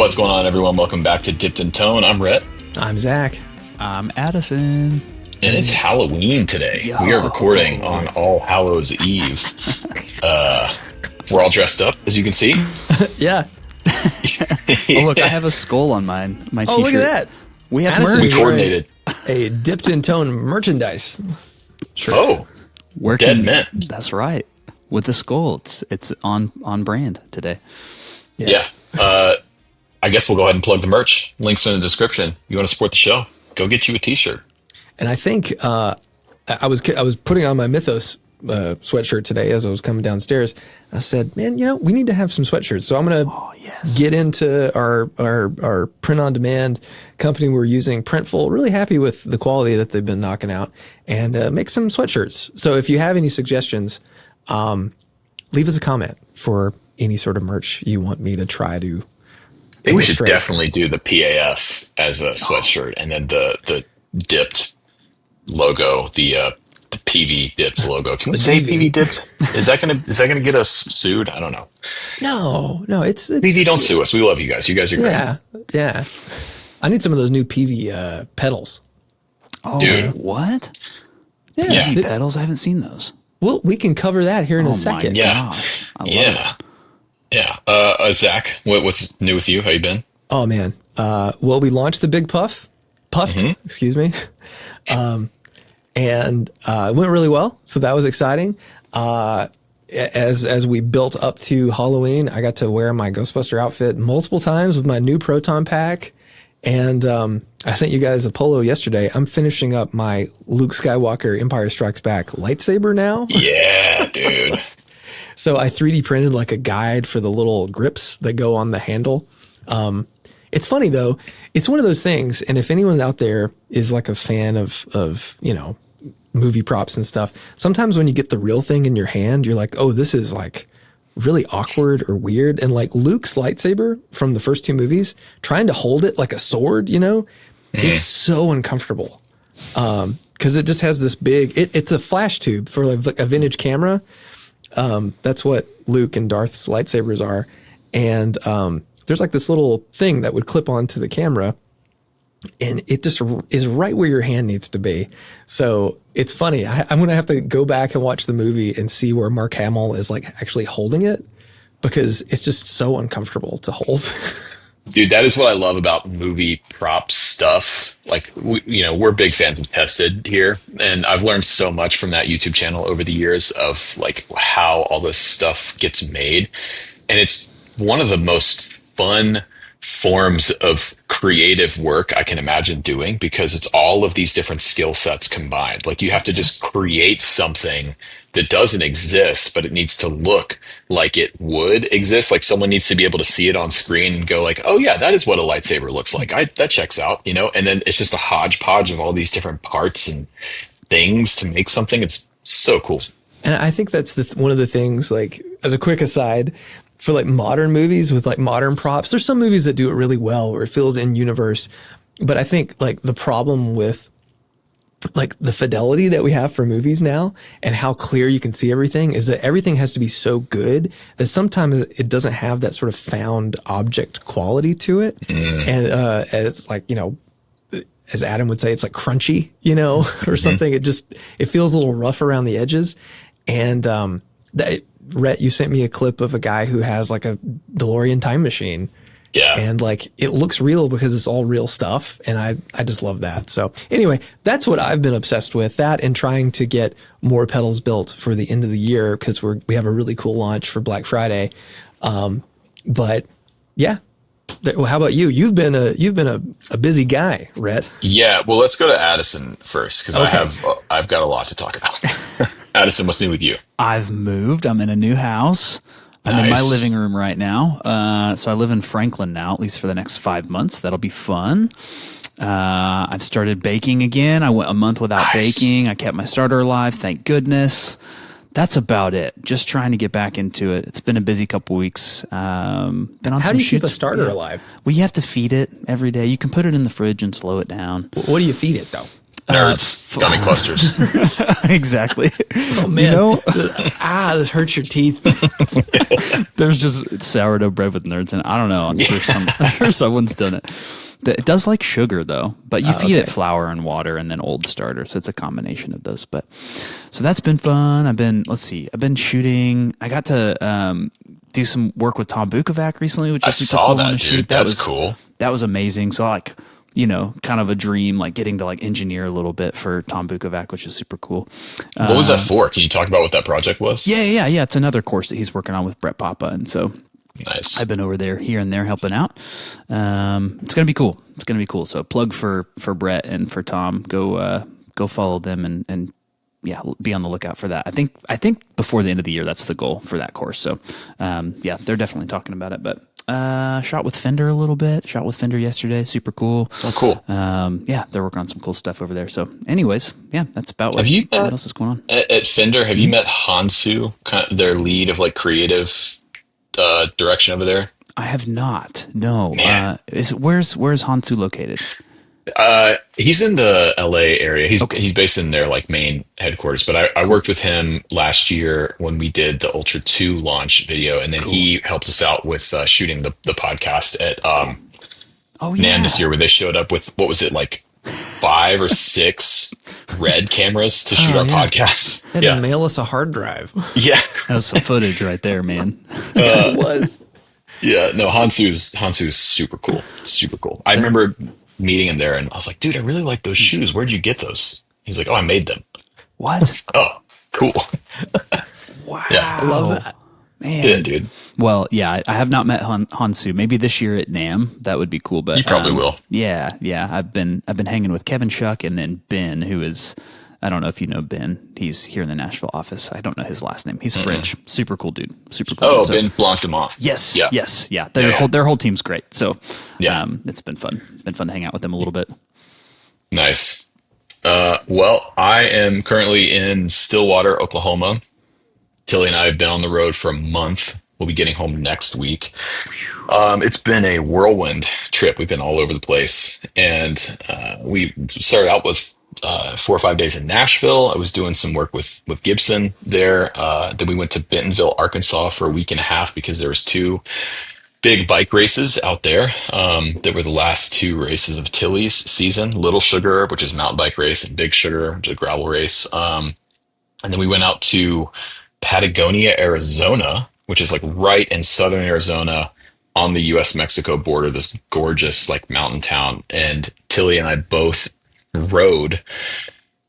What's going on, everyone? Welcome back to Dipped in Tone. I'm Rhett. I'm Zach. I'm Addison. And it's Halloween today. Yo. We are recording on All Hallows Eve. We're all dressed up, as you can see. Yeah. Oh, look, I have a skull on my t-shirt. Oh, look at that. We have Addison merch. We coordinated. A Dipped in Tone merchandise shirt. Oh, Dead Mint. That's right. With the skull, it's on brand today. Yes. Yeah. I guess we'll go ahead and plug the merch. Links in the description. You want to support the show? Go get you a t-shirt. And I think I was putting on my Mythos sweatshirt today as I was coming downstairs. I said, man, we need to have some sweatshirts. So I'm going to get into our print-on-demand company we're using, Printful. Really happy with the quality that they've been knocking out, and make some sweatshirts. So if you have any suggestions, leave us a comment for any sort of merch you want me to try to. I think we should definitely do the PAF as a sweatshirt, and then the dipped logo, the PV dips logo. Can we say PV dips? Is that gonna get us sued? I don't know. No, it's PV, don't sue us. We love you guys. You guys are great. Yeah. I need some of those new PV pedals. Oh, dude, what? Yeah. PV pedals? I haven't seen those. Well, we can cover that here in a second. Yeah. Gosh, I love it. Yeah. Zach, what's new with you? How you been? Oh man. Well, we launched the Big Puffed, excuse me. And it went really well. So that was exciting. As we built up to Halloween, I got to wear my Ghostbuster outfit multiple times with my new Proton pack. And I sent you guys a polo yesterday. I'm finishing up my Luke Skywalker Empire Strikes Back lightsaber now. Yeah, dude. So I 3D printed like a guide for the little grips that go on the handle. It's funny though. It's one of those things. And if anyone out there is like a fan of movie props and stuff, sometimes when you get the real thing in your hand, you're like, oh, this is like really awkward or weird. And like Luke's lightsaber from the first two movies, trying to hold it like a sword, it's so uncomfortable. Cause it just has this big, it's a flash tube for like a vintage camera. That's what Luke and Darth's lightsabers are. And, there's like this little thing that would clip onto the camera, and it just is right where your hand needs to be. So it's funny. I'm going to have to go back and watch the movie and see where Mark Hamill is like actually holding it, because it's just so uncomfortable to hold. Dude, that is what I love about movie prop stuff. Like, we're big fans of Tested here, and I've learned so much from that YouTube channel over the years of like how all this stuff gets made. And it's one of the most fun forms of creative work I can imagine doing, because it's all of these different skill sets combined. Like, you have to just create something that doesn't exist, but it needs to look like it would exist. Like, someone needs to be able to see it on screen and go like, oh yeah, that is what a lightsaber looks like. That checks out, and then it's just a hodgepodge of all these different parts and things to make something. It's so cool. And I think that's one of the things, like, as a quick aside, for like modern movies with like modern props, there's some movies that do it really well where it feels in universe. But I think like the problem with like the fidelity that we have for movies now and how clear you can see everything is that everything has to be so good that sometimes it doesn't have that sort of found object quality to it. And it's like, as Adam would say, it's like crunchy, or something. It feels a little rough around the edges. And Rhett, you sent me a clip of a guy who has like a DeLorean time machine. Yeah. And like, it looks real because it's all real stuff. And I just love that. So anyway, that's what I've been obsessed with, that and trying to get more pedals built for the end of the year, because we have a really cool launch for Black Friday. But yeah. Well, how about you? You've been a busy guy, Rhett. Yeah. Well, let's go to Addison first, because I've got a lot to talk about. Addison, what's new with you? I've moved. I'm in a new house. I'm in my living room right now. So I live in Franklin now, at least for the next 5 months. That'll be fun. I've started baking again. I went a month without baking. I kept my starter alive, thank goodness. That's about it. Just trying to get back into it. It's been a busy couple weeks. Been on How some do you keep a shoots. starter alive? Well, you have to feed it every day. You can put it in the fridge and slow it down. What do you feed it though? Nerds, gummy clusters. Exactly. Oh man, this hurts your teeth. There's just sourdough bread with nerds in it. I don't know. I'm sure someone's done it. It does like sugar though, but you feed it flour and water and then old starter. So it's a combination of those. But so that's been fun. I've been shooting. I got to do some work with Tom Bukovac recently, which was super cool. That, dude. That's cool. That was amazing. So like, kind of a dream, like getting to like engineer a little bit for Tom Bukovac, which is super cool. What was that for? Can you talk about what that project was? Yeah. It's another course that he's working on with Brett Papa. And so nice. I've been over there, here and there helping out. It's going to be cool. So plug for Brett and for Tom, go follow them and be on the lookout for that. I think before the end of the year, that's the goal for that course. So, they're definitely talking about it, but shot with Fender a little bit. Shot with Fender yesterday. Super cool. Oh, cool. They're working on some cool stuff over there. So, anyways, that's about what else is going on at Fender. Have you met Hansu, kind of their lead of like creative direction over there? I have not. No. Where's Hansu located? He's in the LA area. He's based in their like main headquarters, but I worked with him last year when we did the Ultra 2 launch video, and then he helped us out with shooting the podcast at NAMM this year, where they showed up with, what was it, like 5 or 6 Red cameras to shoot our podcast. They had to mail us a hard drive. Yeah. That was some footage right there, man. It was. Yeah, no, Hansu's super cool. Super cool. I remember meeting him there and I was like, dude, I really like those shoes. Where'd you get those? He's like, oh, I made them. What? Oh, cool. Wow. Yeah. I love that. Man. Yeah, dude. Well, yeah, I have not met Hansu. Maybe this year at NAMM, that would be cool. But you probably will. Yeah. I've been hanging with Kevin Shuck and then Ben, who is, I don't know if you know Ben. He's here in the Nashville office. I don't know his last name. He's French. Super cool dude. Super cool. Oh, Ben Blancdemont. Yes. Yeah. Yes. Yeah. Their whole team's great. So it's been fun. Been fun to hang out with them a little bit. Nice. Well, I am currently in Stillwater, Oklahoma. Tilly and I have been on the road for a month. We'll be getting home next week. It's been a whirlwind trip. We've been all over the place. And we started out with 4 or 5 days in Nashville. I was doing some work with Gibson there. Then we went to Bentonville, Arkansas for a week and a half because there was 2 big bike races out there that were the last 2 races of Tilly's season. Little Sugar, which is a mountain bike race, and Big Sugar, which is a gravel race. And then we went out to Patagonia, Arizona, which is like right in southern Arizona on the US-Mexico border, this gorgeous like mountain town. And Tilly and I both rode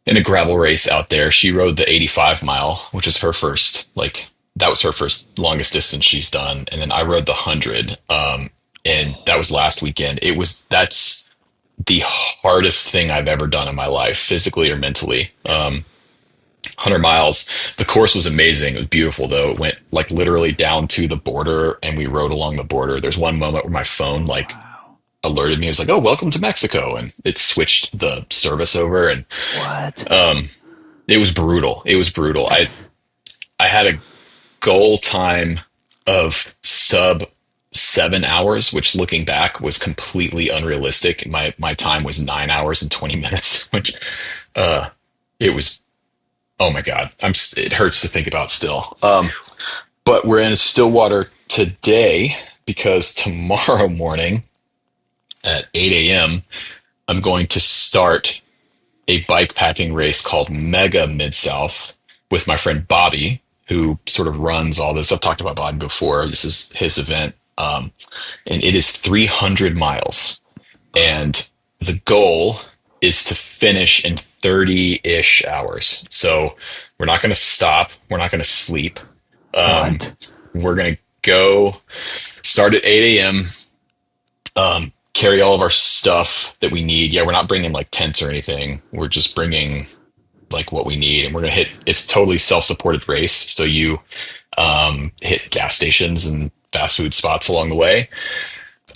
in a gravel race out there. She rode the 85 mile, which is her first, like, that was her first longest distance she's done. And then I rode the 100. And that was last weekend. That's the hardest thing I've ever done in my life, physically or mentally. 100 miles. The course was amazing. It was beautiful though. It went like literally down to the border and we rode along the border. There's one moment where my phone alerted me. It was like, oh, welcome to Mexico. And it switched the service over and What? it was brutal. I had a goal time of sub 7 hours, which looking back was completely unrealistic. My time was 9 hours and 20 minutes, which it was, oh my God, it hurts to think about still. But we're in Stillwater today because tomorrow morning at 8 a.m., I'm going to start a bike packing race called Mega Mid-South with my friend Bobby, who sort of runs all this. I've talked about Bobby before. This is his event. And it is 300 miles. And the goal is to finish in 30-ish hours. So we're not going to stop. We're not going to sleep. We're going to go start at 8 a.m., carry all of our stuff that we need. Yeah, we're not bringing like tents or anything. We're just bringing like what we need. And we're going to it's totally self-supported race. So you hit gas stations and fast food spots along the way.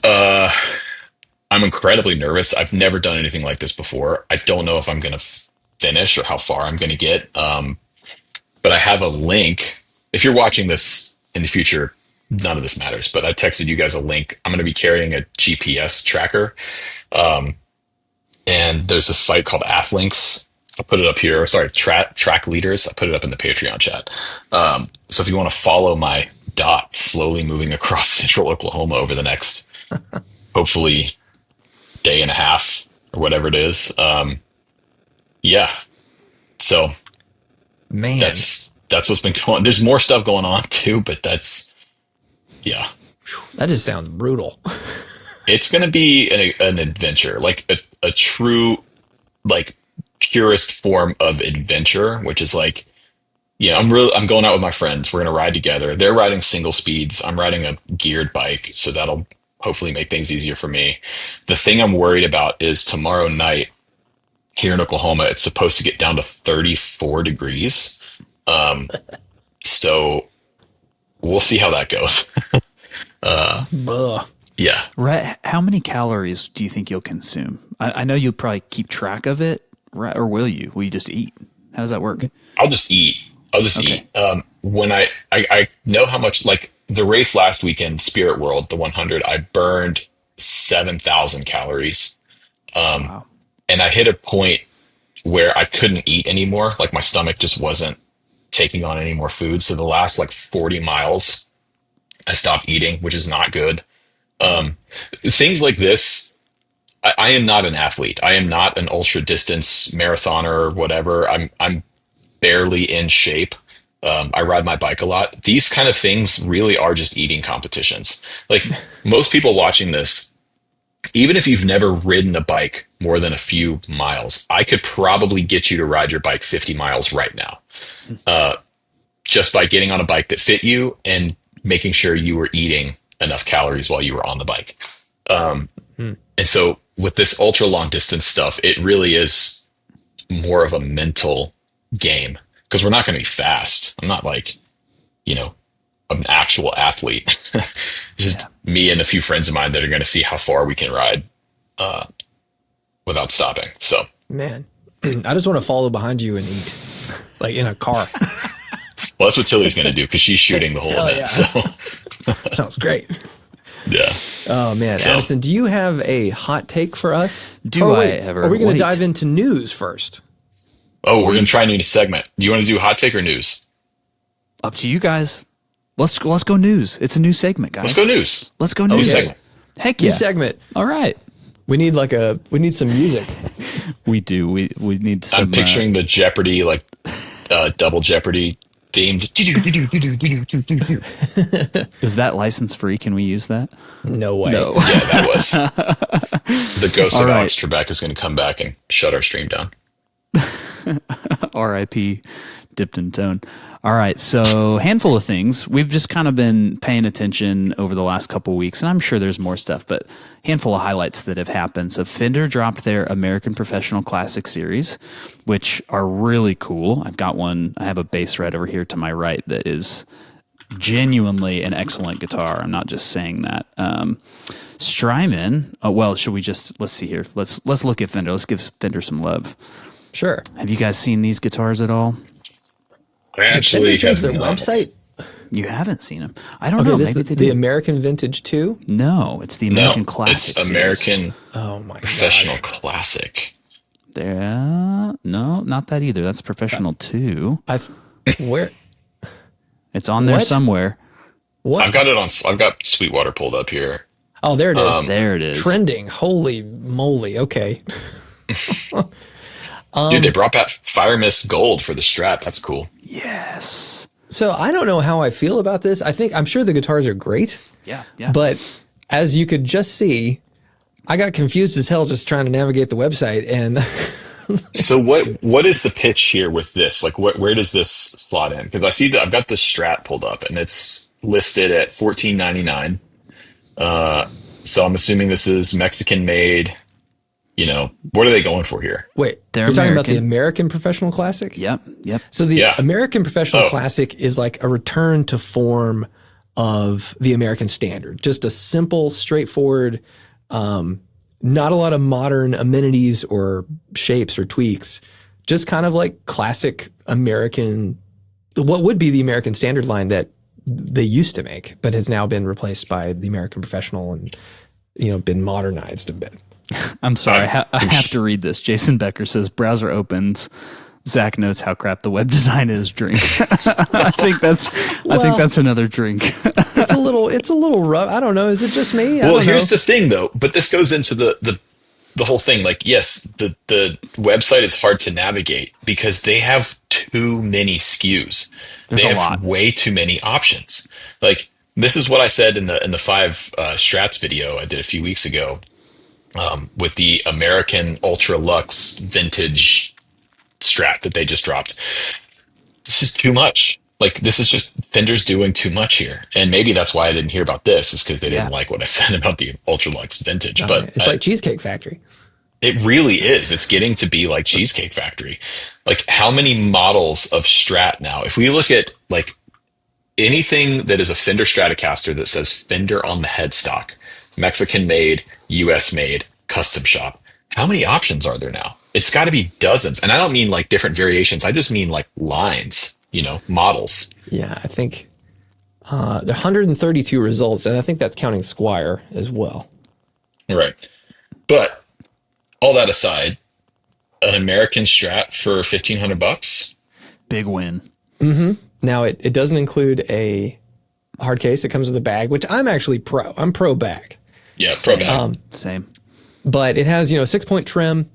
I'm incredibly nervous. I've never done anything like this before. I don't know if I'm going to finish or how far I'm going to get. But I have a link. If you're watching this in the future, none of this matters, but I texted you guys a link. I'm going to be carrying a GPS tracker. and there's a site called Athlinks. I'll put it up here. Sorry, track leaders. I put it up in the Patreon chat. So if you want to follow my dot slowly moving across central Oklahoma over the next, hopefully, day and a half or whatever it is. Yeah. So Man, that's what's been going on. There's more stuff going on too, but yeah. that just sounds brutal. It's going to be an adventure, like a true, like purest form of adventure, which is like, I'm going out with my friends. We're going to ride together. They're riding single speeds. I'm riding a geared bike. So that'll hopefully make things easier for me. The thing I'm worried about is tomorrow night here in Oklahoma, it's supposed to get down to 34 degrees. So we'll see how that goes. Buh. Yeah. Rhett, how many calories do you think you'll consume? I know you'll probably keep track of it, right? Or will you? Will you just eat? How does that work? I'll just eat. Okay. When I know how much, like the race last weekend, Spirit World, the 100, I burned 7,000 calories. Wow. And I hit a point where I couldn't eat anymore. Like my stomach just wasn't taking on any more food. So the last like 40 miles, I stopped eating, which is not good. Things like this, I am not an athlete. I am not an ultra distance marathoner or whatever. I'm barely in shape. I ride my bike a lot. These kind of things really are just eating competitions. Like most people watching this, even if you've never ridden a bike more than a few miles, I could probably get you to ride your bike 50 miles right now. Just by getting on a bike that fit you and making sure you were eating enough calories while you were on the bike. And so with this ultra long distance stuff, it really is more of a mental game because we're not going to be fast. I'm not like, an actual athlete. It's just me and a few friends of mine that are going to see how far we can ride without stopping. So, Man, I just want to follow behind you and eat, like in a car. well, that's what Tilly's going to do because she's shooting the whole event. Yeah. So, Sounds great. yeah. Oh man, So- Addison, do you have a hot take for us? Do Or I wait, ever? Are we going Wait. to dive into news first? Oh, we're going to try a new segment. Do you want to do hot take or news? Up to you guys. Let's go news. It's a new segment, guys. Let's go news. Let's go New news. segment. Heck New yeah. segment. All right. We need some music. We do. We need some. I'm picturing the Jeopardy, like double Jeopardy themed. Is that license free? Can we use that? No way. No. Yeah, that was. The ghost All of right. Alex Trebek is going to come back and shut our stream down. R.I.P. dipped in tone. All right, so handful of things. We've just kind of been paying attention over the last couple of weeks, and I'm sure there's more stuff, but handful of highlights that have happened. So Fender dropped their American Professional Classic series, which are really cool. I've got one. I have a bass right over here to my right that is genuinely an excellent guitar. I'm not just saying that. Strymon. Well, should we just let's see here. Let's look at Fender. Let's give Fender some love. Sure. Have you guys seen these guitars at all? I Did actually Fender change have their not. website? You haven't seen them. I don't Okay, know. this Maybe is they the did. American Vintage 2? No, it's the No, American Classic. it's American Oh my Professional gosh. Classic. There, no, not that either. That's Professional 2. Where? It's on there What? somewhere. What? I've got Sweetwater pulled up here. Oh, there it is. There it is. Trending. Holy moly. Okay. Dude, they brought back Fire Mist Gold for the Strat. That's cool. Yes. So I don't know how I feel about this. I'm sure the guitars are great, Yeah. Yeah. but as you could just see, I got confused as hell just trying to navigate the website. And So what is the pitch here with this? Like, where does this slot in? Because I see that I've got the Strat pulled up, and it's listed at $14.99. So I'm assuming this is Mexican made. What are they going for here? wait, They're you're talking about the American. American Professional Classic? Yep. Yep. So the Yeah. American Professional Oh. Classic is like a return to form of the American Standard. Just a simple, straightforward, not a lot of modern amenities or shapes or tweaks. Just kind of like classic American, what would be the American Standard line that they used to make, but has now been replaced by the American Professional and, been modernized a bit. I'm sorry. I'm, I have to read this. Jason Becker says browser opens. Zach notes how crap the web design is. Drink. I think that's another drink. It's a little rough. I don't know. Is it just me? well, here's the thing though, but this goes into the whole thing. Like, yes, the website is hard to navigate because they have too many SKUs. There's They a have lot. way too many options. Like, this is what I said in the five strats video I did a few weeks ago, with the American Ultra Lux Vintage Strat that they just dropped. This is too much. Like, this is just Fender's doing too much here, and maybe that's why I didn't hear about this, is because they Yeah. didn't like what I said about the Ultra Lux Vintage. Oh, But man. It's like Cheesecake Factory. it really is. It's getting to be like Cheesecake Factory. Like, how many models of Strat now? If we look at like anything that is a Fender Stratocaster that says Fender on the headstock, Mexican made, US made, custom shop, how many options are there now? It's got to be dozens. And I don't mean like different variations. I just mean like lines, models. Yeah, I think there are 132 results, and I think that's counting Squire as well. Right. But all that aside, an American Strat for $1,500. Big win. Now, it doesn't include a hard case. It comes with a bag, which I'm actually pro. I'm pro bag. Yeah, pro bag. Same. But it has, 6-point trim,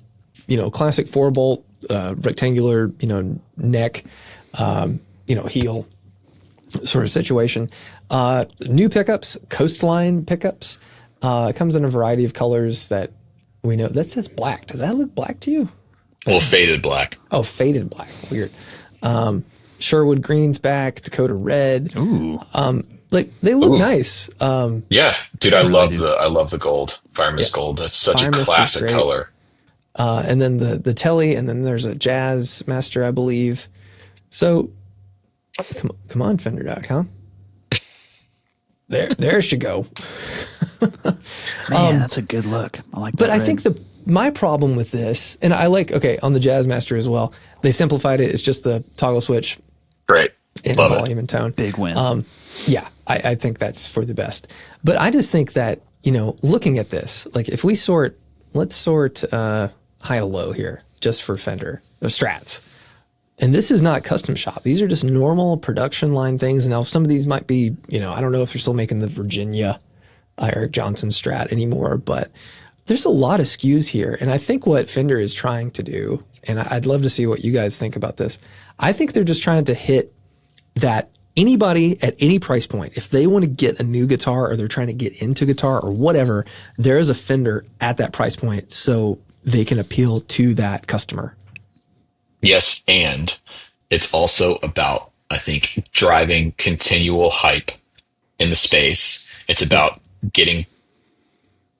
classic 4-bolt, rectangular, neck, heel sort of situation. New pickups, Coastline pickups. It comes in a variety of colors that we know. That says black. Does that look black to you? Well, faded black. Oh, faded black. Weird. Sherwood green's back, Dakota red. Ooh. Like, they look Ooh. nice. Yeah, dude, I love the gold, Fire Mist Gold. That's such Fire a Mist is classic great. color. And then the Telly, and then there's a Jazz Master, I believe. So, come on, Fender.com. There it should go. Man, that's a good look. I like that. But I red. think my problem with this, and I like, on the Jazz Master as well, they simplified it. It's just the toggle switch Great. in Love volume it. and tone. Big win. Yeah, I think that's for the best. But I just think that, looking at this, like if we let's sort high to low here, just for Fender, or Strats. And this is not custom shop. These are just normal production line things. Now, some of these might be, I don't know if they're still making the Virginia Eric Johnson Strat anymore, but there's a lot of SKUs here. And I think what Fender is trying to do, and I'd love to see what you guys think about this. I think they're just trying to hit that anybody at any price point, if they want to get a new guitar or they're trying to get into guitar or whatever, there is a Fender at that price point so they can appeal to that customer. Yes, and it's also about, I think, driving continual hype in the space. It's about getting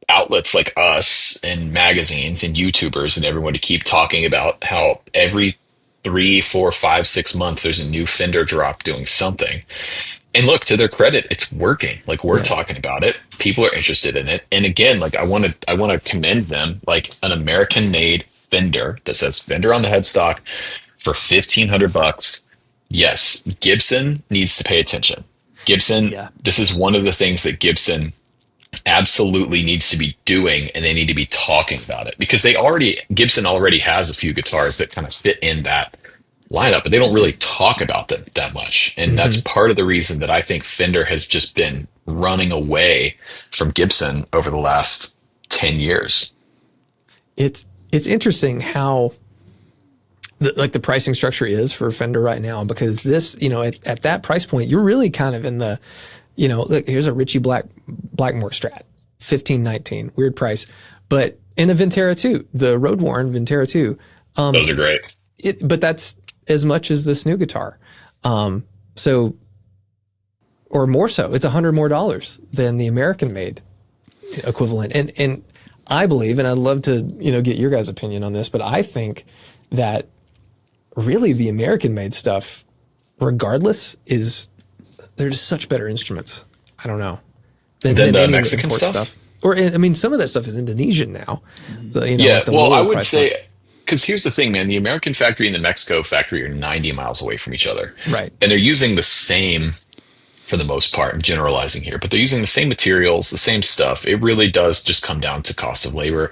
outlets like us and magazines and YouTubers and everyone to keep talking about how every 3, 4, 5, 6 months there's a new Fender drop doing something. And look, to their credit, it's working. Like, we're talking about it. People are interested in it. And again, like, I want to commend them, like an American made Fender that says Fender on the headstock for $1,500. Yes, Gibson needs to pay attention. Gibson, this is one of the things that Gibson absolutely needs to be doing, and they need to be talking about it, because Gibson already has a few guitars that kind of fit in that lineup, but they don't really talk about them that much. And that's part of the reason that I think Fender has just been running away from Gibson over the last 10 years. It's interesting how the pricing structure is for Fender right now, because this, at that price point, you're really kind of in the, look, here's a Ritchie Blackmore Strat, $1,519, weird price, but in a Ventera 2, the road worn Ventera 2. Those are great. But that's as much as this new guitar. So, or more so, it's $100 more than the American made equivalent. And I believe, and I'd love to, get your guys' opinion on this, but I think that really the American made stuff, regardless, they're just such better instruments. I don't know. Than the any Mexican stuff? Or, some of that stuff is Indonesian now. So, Yeah, like well, I would price say, point. because here's the thing, man, the American factory and the Mexico factory are 90 miles away from each other. Right. And they're using the same for the most part. I'm generalizing here, but they're using the same materials, the same stuff. It really does just come down to cost of labor.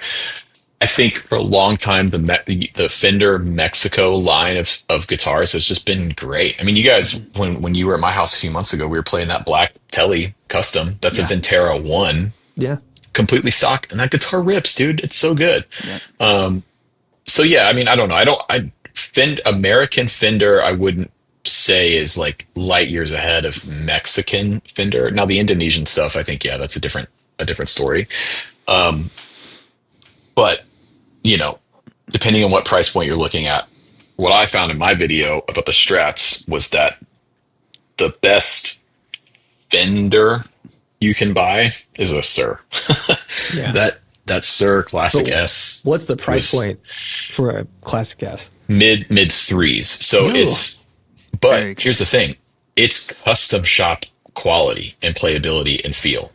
I think for a long time, the Fender Mexico line of guitars has just been great. I mean, you guys, when you were at my house a few months ago, we were playing that black Telly custom. That's a Yeah. Ventera 1, Yeah. completely stock, and that guitar rips, dude. It's so good. Yeah. So yeah, I mean, I don't know. American Fender, I wouldn't say is like light years ahead of Mexican Fender. Now the Indonesian stuff, I think, yeah, that's a different story. But depending on what price point you're looking at, what I found in my video about the Strats was that the best Fender you can buy is a Sir. Yeah. That Sir Classic But S what's the price was point for a Classic S? mid threes. So Ugh. Very but here's the thing. It's custom shop quality and playability and feel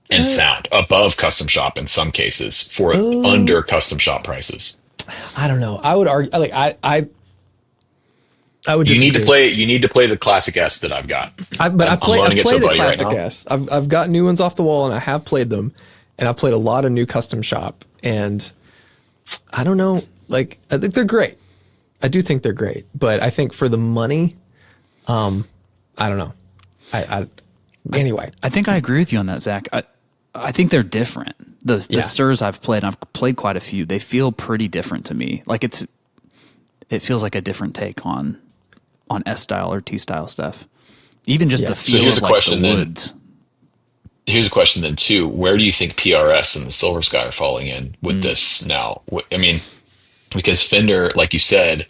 and sound above custom shop in some cases for under custom shop prices. I don't know. I would argue, like, I would You disagree. need to play the Classic S that I've got. But I'm I've played loaning it to a the buddy right Classic now. S. I've got new ones off the wall, and I have played them, and I've played a lot of new custom shop, and I don't know. Like, I think they're great. I do think they're great, but I think for the money, I don't know. Anyway. I think I agree with you on that, Zach. I think they're different. The Yeah. Sirs I've played, and I've played quite a few. They feel pretty different to me. Like it feels like a different take on S style or T style stuff. Even just Yeah. the So feel here's of a like question the then. woods. Here's a question then too. Where do you think PRS and the Silver Sky are falling in with this now? I mean, because Fender, like you said,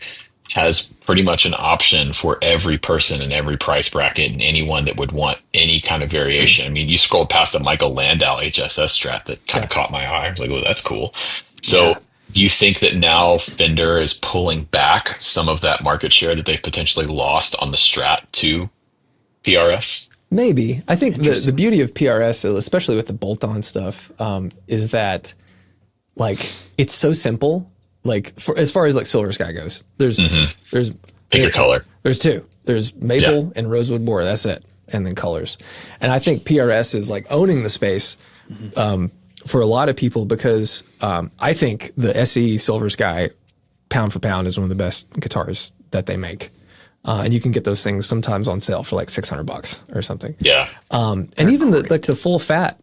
has pretty much an option for every person in every price bracket and anyone that would want any kind of variation. I mean, you scrolled past a Michael Landau HSS Strat that kind of caught my eye. I was like, oh, that's cool. So do you think that now Fender is pulling back some of that market share that they've potentially lost on the Strat to PRS? Maybe. I think the beauty of PRS, especially with the bolt-on stuff, is that, like, it's so simple. Like, as far as like Silver Sky goes, there's Pick your color. There's two. There's maple and rosewood boar. That's it, and then colors. And I think PRS is like owning the space for a lot of people because I think the SE Silver Sky, pound for pound, is one of the best guitars that they make. And you can get those things sometimes on sale for like $600 or something. Yeah. And even the full fat,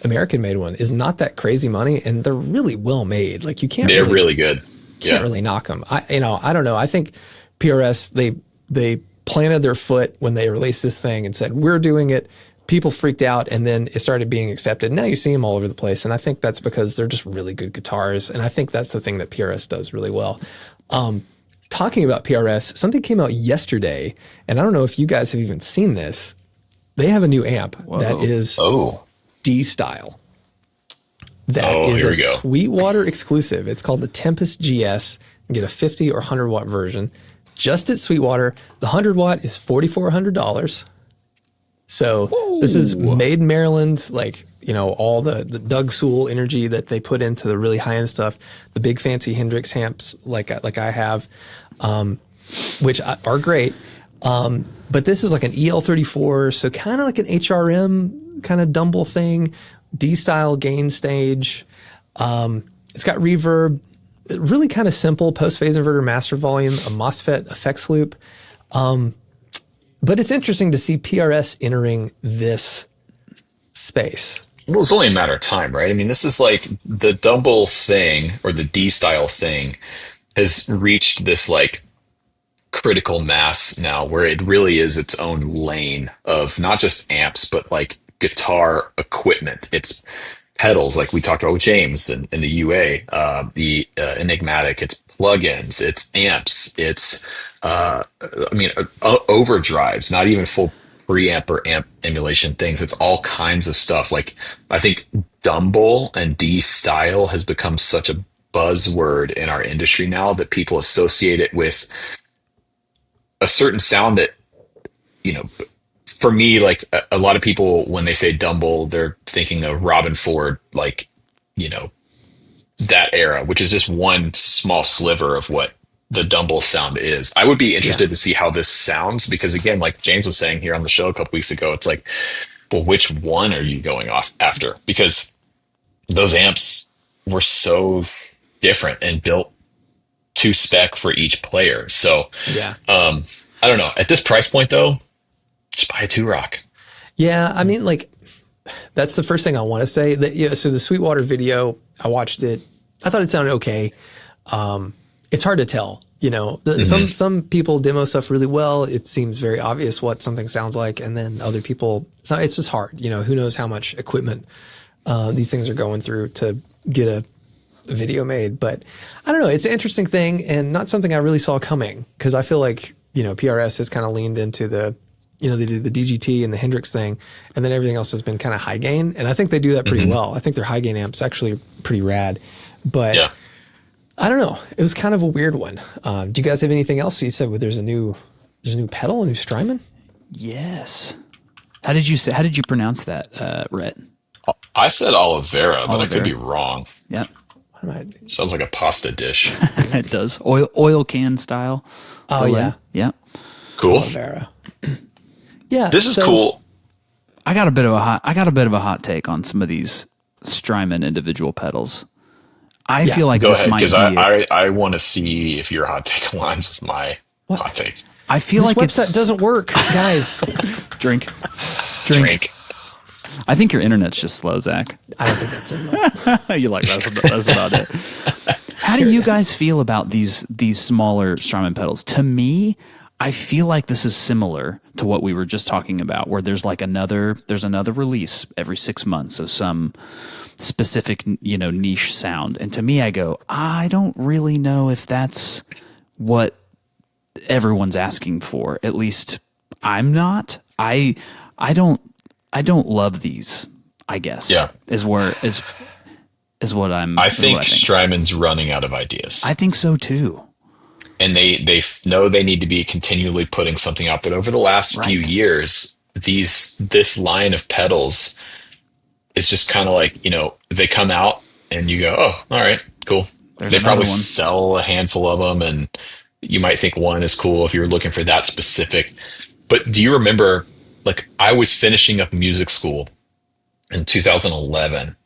American made one is not that crazy money, and they're really well made. Like They're really good. Can't really knock them. I don't know. I think PRS, they planted their foot when they released this thing and said, we're doing it. People freaked out, and then it started being accepted. Now you see them all over the place. And I think that's because they're just really good guitars. And I think that's the thing that PRS does really well. Talking about PRS, something came out yesterday, and I don't know if you guys have even seen this. They have a new amp that is D style. That is here a we go. Sweetwater exclusive. It's called the Tempest GS. You can get a 50 or 100 watt version. Just at Sweetwater, the 100 watt is $4,400. So this is made in Maryland, like, all the Doug Sewell energy that they put into the really high end stuff, the big fancy Hendrix amps like I have, which are great. But this is like an EL34, so kind of like an HRM kind of Dumble thing, D style gain stage. It's got reverb, really kind of simple post phase inverter master volume, a MOSFET effects loop. But it's interesting to see PRS entering this space. Well, it's only a matter of time, right? I mean, this is like the Dumble thing or the D style thing has reached this like critical mass now where it really is its own lane of not just amps, but like guitar equipment. It's pedals, like we talked about with James in the UA, the Enigmatic, it's plugins, it's amps, it's, overdrives, not even full preamp or amp emulation things. It's all kinds of stuff. Like, I think Dumble and D style has become such a buzzword in our industry now that people associate it with a certain sound that, for me, like a lot of people, when they say Dumble, they're thinking of Robin Ford, like, that era, which is just one small sliver of what the Dumble sound is. I would be Yeah. interested to see how this sounds because again, like James was saying here on the show a couple weeks ago, it's like, well, which one are you going off after? Because those amps were so different and built to spec for each player. So, Yeah. I don't know. At this price point, though, just buy a Two Rock. Yeah. I mean, like, that's the first thing I want to say. That, you know, so the Sweetwater video, I watched it. I thought it sounded okay. It's hard to tell. You know, some people demo stuff really well. It seems very obvious what something sounds like, and then other people, it's just hard. You know, who knows how much equipment these things are going through to get a video made. But I don't know. It's an interesting thing and not something I really saw coming because I feel like, you know, PRS has kind of leaned into the, you know, they do the DGT and the Hendrix thing, and then everything else has been kind of high gain. And I think they do that pretty well. I think their high gain amps actually pretty rad. But Yeah. I don't know. It was kind of a weird one. Do you guys have anything else? You said there's a new pedal, a new Strymon? Yes. How did you pronounce that, Rhett? I said aloe vera, but I Aloe could vera. be wrong. Yep. What am I? Sounds like a pasta dish. It does. Oil can style. Oh, delay. yeah. Yeah. Cool. Aloe vera. Yeah. This is so- cool. I got a bit of a hot take on some of these Strymon individual pedals. I feel like Go this ahead, might because be. I want to see if your hot take aligns with my hot take. I feel This like website doesn't work, guys. drink. Drink. I think your internet's just slow, Zach. I don't think that's it. No. You're like that's about it. How do you guys feel about these smaller Strymon pedals? To me, I feel like this is similar to what we were just talking about, where there's another release every 6 months of some specific, you know, niche sound. And to me, I go, I don't really know if that's what everyone's asking for. At least I'm not. I don't love these, I guess. Yeah. Is what I'm. I is think what I think. Strymon's running out of ideas. I think so too. And they know they need to be continually putting something out. But over the last few Right. years, this line of pedals is just kind of like, you know, they come out and you go, oh, all right, cool. There's They another probably one. sell a handful of them, and you might think one is cool if you're looking for that specific. But do you remember, like, I was finishing up music school in 2011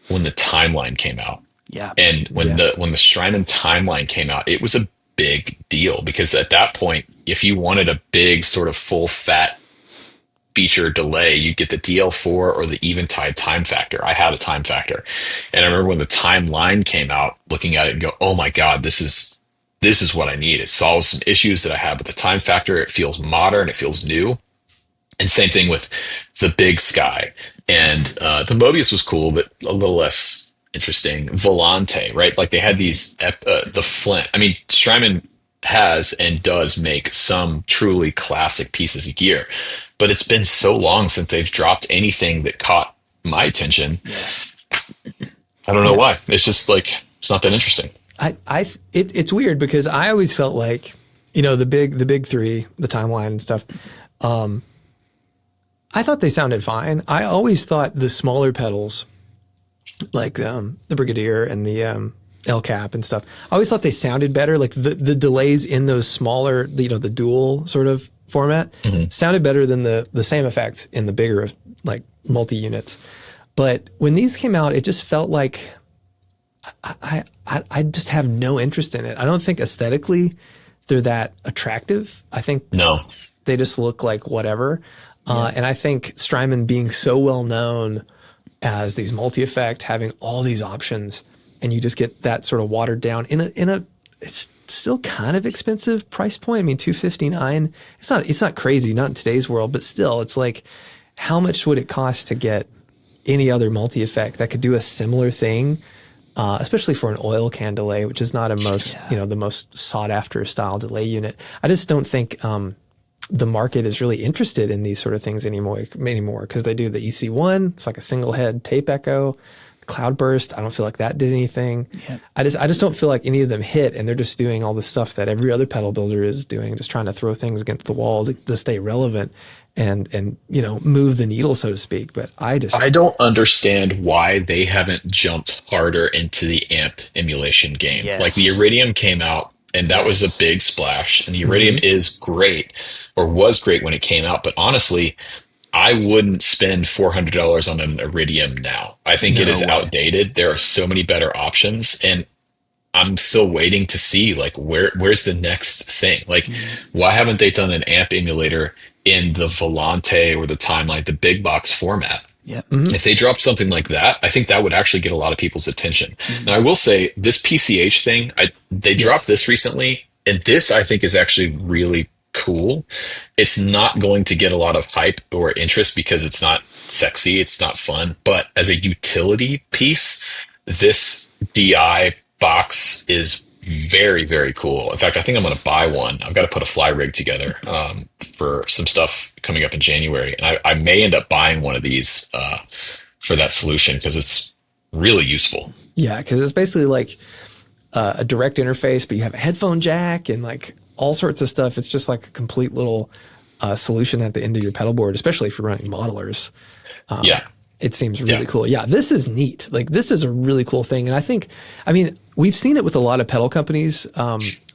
when the Timeline came out. Yeah. And when the Strymon Timeline came out, it was a big deal because at that point, if you wanted a big sort of full fat feature delay, you get the DL4 or the Eventide Time Factor. I had a Time Factor, and I remember when the Timeline came out, looking at it and go, "Oh my God, this is what I need." It solves some issues that I have with the Time Factor. It feels modern. It feels new. And same thing with the Big Sky, and the Mobius was cool, but a little less interesting. Volante, right? Like they had these the Flint. I mean, Strymon has and does make some truly classic pieces of gear, but it's been so long since they've dropped anything that caught my attention. I don't know why. It's just like it's not that interesting. It's weird because I always felt like, you know, the big three, the Timeline and stuff. I thought they sounded fine. I always thought the smaller pedals, like the Brigadier and the El Cap and stuff, I always thought they sounded better. Like the delays in those smaller, you know, the dual sort of format sounded better than the same effect in the bigger, like, multi-units. But when these came out, it just felt like I just have no interest in it. I don't think aesthetically they're that attractive. I think No. they just look like whatever. And I think Strymon being so well known as these multi-effect, having all these options, and you just get that sort of watered down in a it's still kind of expensive price point. I mean, $259. It's not crazy, not in today's world, but still, it's like, how much would it cost to get any other multi-effect that could do a similar thing? Especially for an oil can delay, which is not the most sought after style delay unit. I just don't think the market is really interested in these sort of things anymore because they do the EC1. It's like a single head tape echo. Cloudburst, I don't feel like that did anything. Yep. I just don't feel like any of them hit, and they're just doing all the stuff that every other pedal builder is doing, just trying to throw things against the wall to stay relevant and you know, move the needle, so to speak. But I don't understand why they haven't jumped harder into the amp emulation game. Yes. Like the Iridium came out And that was a Nice. big splash. And the Iridium is great, or was great when it came out. But honestly, I wouldn't spend $400 on an Iridium now. I think it No is way. outdated. There are so many better options. And I'm still waiting to see like where's the next thing? Like, Mhm. why haven't they done an amp emulator in the Volante or the Timeline, the big box format? Yep. Mhm. If they drop something like that, I think that would actually get a lot of people's attention. Now, Mhm. I will say this PCH thing, they dropped Yes. this recently, and this I think is actually really cool. It's not going to get a lot of hype or interest because it's not sexy, it's not fun, but as a utility piece, this DI box is very, very cool. In fact, I think I'm going to buy one. I've got to put a fly rig together for some stuff coming up in January. And I may end up buying one of these for that solution because it's really useful. Yeah, because it's basically like a direct interface, but you have a headphone jack and like all sorts of stuff. It's just like a complete little solution at the end of your pedal board, especially if you're running modelers. Yeah. It seems Yeah. really cool. Yeah, this is neat. Like this is a really cool thing. And I think, I mean, we've seen it with a lot of pedal companies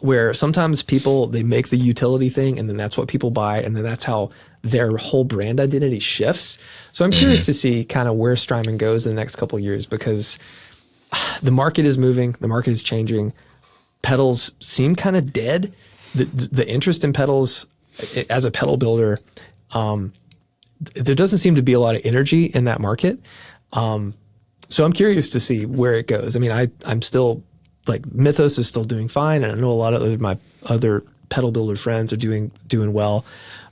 where sometimes people, they make the utility thing and then that's what people buy. And then that's how their whole brand identity shifts. So I'm curious to see kind of where Strymon goes in the next couple of years because the market is moving, the market is changing. Pedals seem kind of dead. The interest in pedals as a pedal builder, there doesn't seem to be a lot of energy in that market. So I'm curious to see where it goes. I mean, I'm still like Mythos is still doing fine. And I know a lot of my other pedal builder friends are doing well,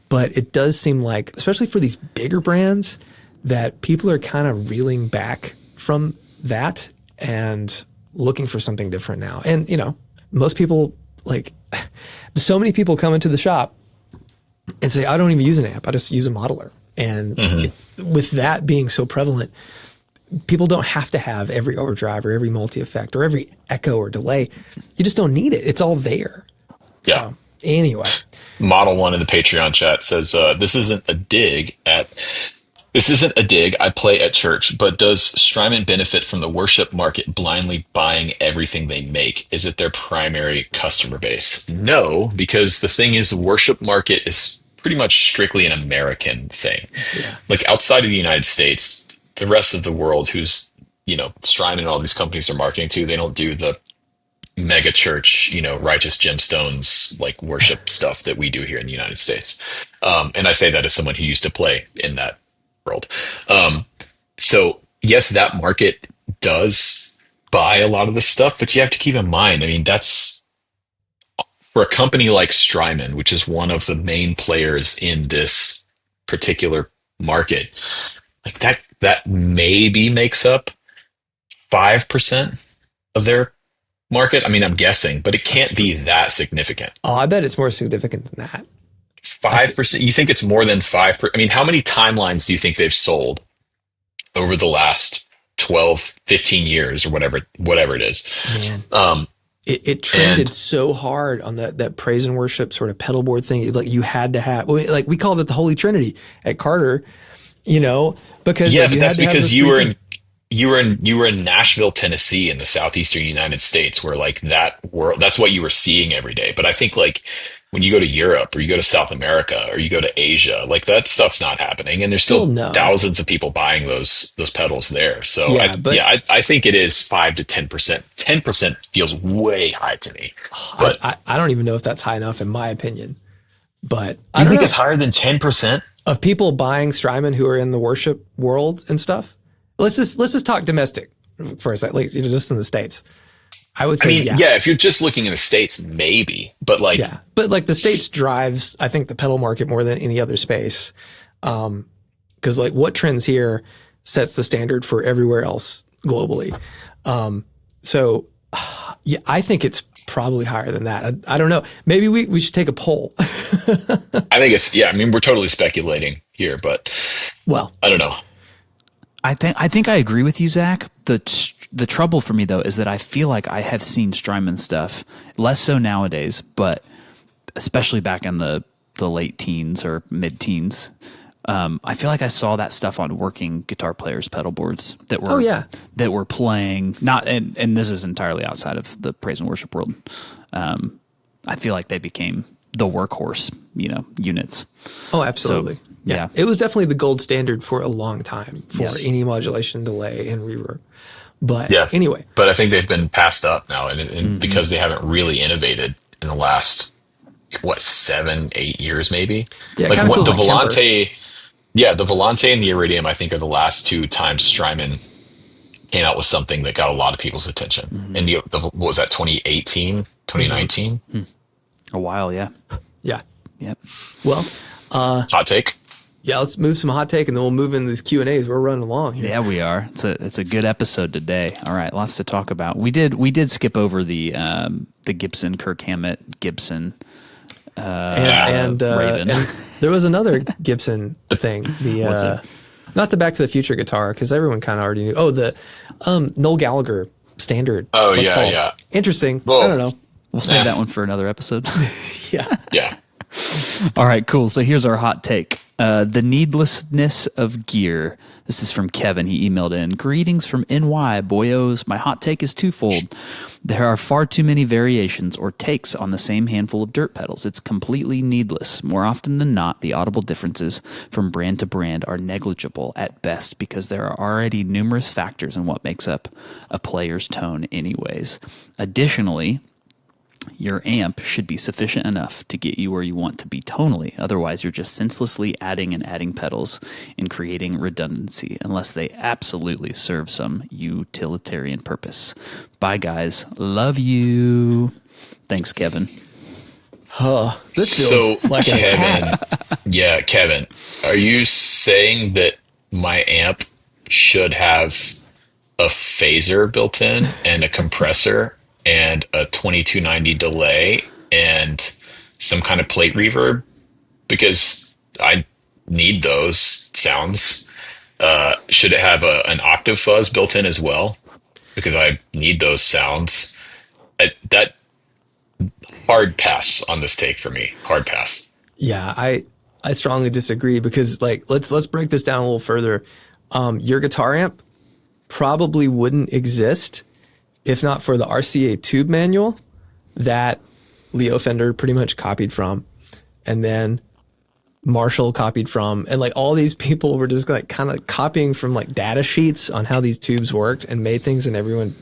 but it does seem like, especially for these bigger brands, that people are kind of reeling back from that and looking for something different now. And, you know, most people like so many people come into the shop and say, I don't even use an amp. I just use a modeler. And with that being so prevalent, people don't have to have every overdrive or every multi-effect or every echo or delay. You just don't need it. It's all there. Yeah. So anyway, Model One in the Patreon chat says, this isn't a dig. I play at church, but does Strymon benefit from the worship market blindly buying everything they make? Is it their primary customer base? No, because the thing is, the worship market is pretty much strictly an American thing. yeah, Like outside of the United States, the rest of the world, who's Strymon and all these companies are marketing to, they don't do the mega church, righteous gemstones like worship stuff that we do here in the United States. And I say that as someone who used to play in that world. So yes, that market does buy a lot of this stuff, but you have to keep in mind, I mean, that's for a company like Strymon, which is one of the main players in this particular market, like that maybe makes up 5% of their market. I mean, I'm guessing, but it can't be that significant. oh, I bet it's more significant than that. 5%. You think it's more than 5%? I mean, how many timelines do you think they've sold over the last 12, 15 years or whatever it is? Man, Um, it trended and so hard on that praise and worship sort of pedal board thing. Like you had to have, like we called it the Holy Trinity at Carter, because yeah, like, but you that's had to have because those you three were things. in Nashville, Tennessee, in the southeastern United States, where like that world, that's what you were seeing every day. But I think like when you go to Europe or you go to South America or you go to Asia, like that stuff's not happening, and there's Well, still no. thousands of people buying those pedals there. So Yeah, but I think it is 5 to 10%. 10% feels way high to me, but I don't even know if that's high enough in my opinion. But I you don't think know. it's higher than 10%? Of people buying Strymon who are in the worship world and stuff. Let's just talk domestic for a second, like, just in the States. I would I say mean, yeah. yeah, if you're just looking in the States, maybe, but like, Yeah. But like the States drives, I think, the pedal market more than any other space. Because like what trends here sets the standard for everywhere else globally. So yeah, I think it's probably higher than that. I don't know. Maybe we should take a poll. I think it's, yeah, I mean, we're totally speculating here, but Well, I don't know. I think I agree with you, Zach. The trouble for me though is that I feel like I have seen Strymon stuff, less so nowadays, but especially back in the late teens or mid teens. I feel like I saw that stuff on working guitar players' pedal boards that were that were playing not, and this is entirely outside of the praise and worship world. I feel like they became the workhorse, units. Oh, absolutely. So, yeah. It was definitely the gold standard for a long time for Yes. any modulation, delay, and reverb. But Yeah. anyway, But I think they've been passed up now, and because they haven't really innovated in the last 7-8 years, maybe. yeah, it Like kind of what feels the like Kemper. Volante, yeah, the Volante and the Iridium, I think, are the last two times Strymon came out with something that got a lot of people's attention. And what was that, 2018, 2019? A while, yeah. Yeah. Yep. Well, Hot take. yeah, let's move some hot take and then we'll move into these Q&As. We're running along here. Yeah, we are. It's a good episode today. All right, lots to talk about. We did skip over the Gibson, Kirk Hammett Gibson. And Raven. and there was another Gibson thing. The not the Back to the Future guitar, because everyone kind of already knew. Oh, the Noel Gallagher standard. Oh, Les yeah, Paul. yeah. Interesting. Well, I don't know. We'll save that one for another episode. Yeah. Yeah. All right, cool. So here's our hot take. The needlessness of gear. This is from Kevin. He emailed in. Greetings from NY, boyos. My hot take is twofold. There are far too many variations or takes on the same handful of dirt pedals. It's completely needless. More often than not, the audible differences from brand to brand are negligible at best because there are already numerous factors in what makes up a player's tone anyways. Additionally, your amp should be sufficient enough to get you where you want to be tonally. Otherwise, you're just senselessly adding and adding pedals and creating redundancy unless they absolutely serve some utilitarian purpose. Bye, guys. Love you. Thanks, Kevin. This feels like an attack. Yeah, Kevin, are you saying that my amp should have a phaser built in and a compressor and a 2290 delay and some kind of plate reverb? Because I need those sounds. Should it have an octave fuzz built in as well? Because I need those sounds. That hard pass on this take for me. Hard pass. Yeah, I strongly disagree because let's break this down a little further. Your guitar amp probably wouldn't exist if not for the RCA tube manual that Leo Fender pretty much copied from, and then Marshall copied from, and all these people were just kind of copying from data sheets on how these tubes worked and made things, and everyone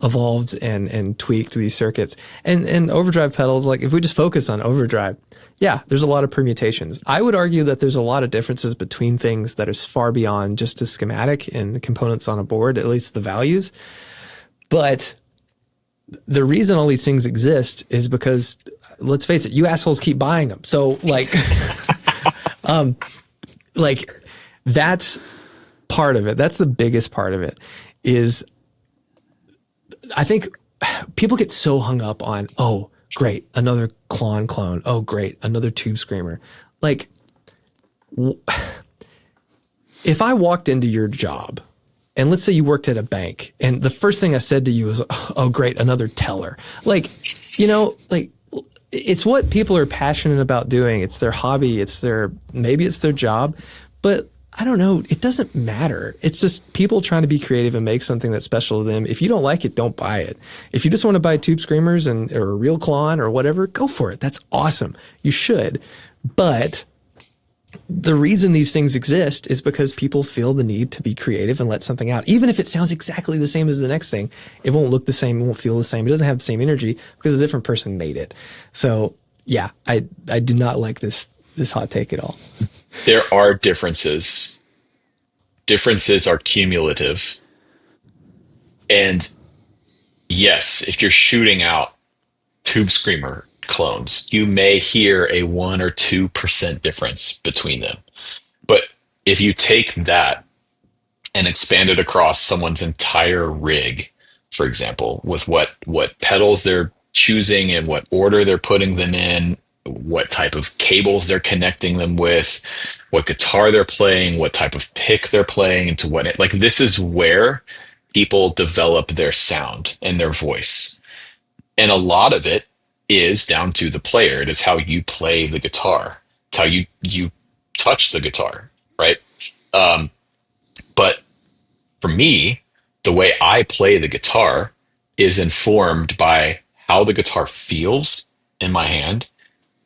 evolved and tweaked these circuits. And overdrive pedals, if we just focus on overdrive, yeah, there's a lot of permutations. I would argue that there's a lot of differences between things that is far beyond just a schematic and the components on a board, at least the values. But the reason all these things exist is because, let's face it, you assholes keep buying them. So that's part of it. That's the biggest part of it is I think people get so hung up on, oh, great, another clone. Oh, great, another tube screamer. If I walked into your job, and let's say you worked at a bank, and the first thing I said to you is, oh, great, another teller. It's what people are passionate about doing. It's their hobby. Maybe it's their job, but I don't know. It doesn't matter. It's just people trying to be creative and make something that's special to them. If you don't like it, don't buy it. If you just want to buy tube screamers or a real Klon or whatever, go for it. That's awesome. You should. But the reason these things exist is because people feel the need to be creative and let something out. Even if it sounds exactly the same as the next thing, it won't look the same. It won't feel the same. It doesn't have the same energy because a different person made it. So yeah, I do not like this hot take at all. There are differences. Differences are cumulative. And yes, if you're shooting out tube screamer clones, you may hear a 1 or 2% difference between them. But if you take that and expand it across someone's entire rig, for example, with what pedals they're choosing and what order they're putting them in, what type of cables they're connecting them with, what guitar they're playing, what type of pick they're playing, into this is where people develop their sound and their voice. And a lot of it is down to the player. It is how you play the guitar. It's how you touch the guitar, right? But for me, the way I play the guitar is informed by how the guitar feels in my hand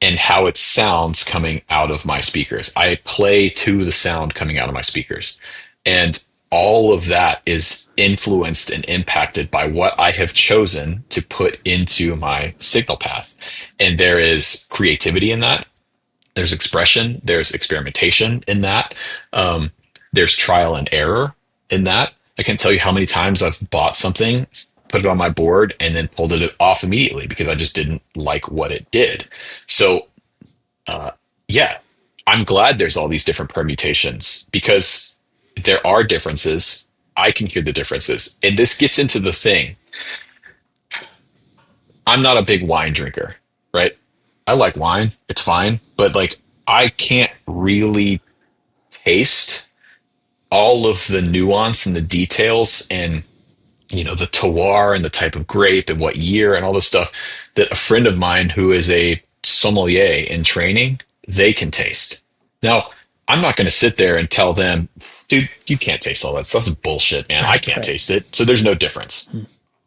and how it sounds coming out of my speakers. I play to the sound coming out of my speakers. And all of that is influenced and impacted by what I have chosen to put into my signal path. And there is creativity in that. There's expression. There's experimentation in that. There's trial and error in that. I can't tell you how many times I've bought something, put it on my board, and then pulled it off immediately because I just didn't like what it did. So, yeah, I'm glad there's all these different permutations because there are differences. I can hear the differences. And this gets into the thing. I'm not a big wine drinker, right? I like wine. It's fine. But like, I can't really taste all of the nuance and the details and the terroir and the type of grape and what year and all this stuff that a friend of mine who is a sommelier in training, they can taste. Now, I'm not going to sit there and tell them, dude, you can't taste all that stuff. That's bullshit, man. I can't taste it. So there's no difference.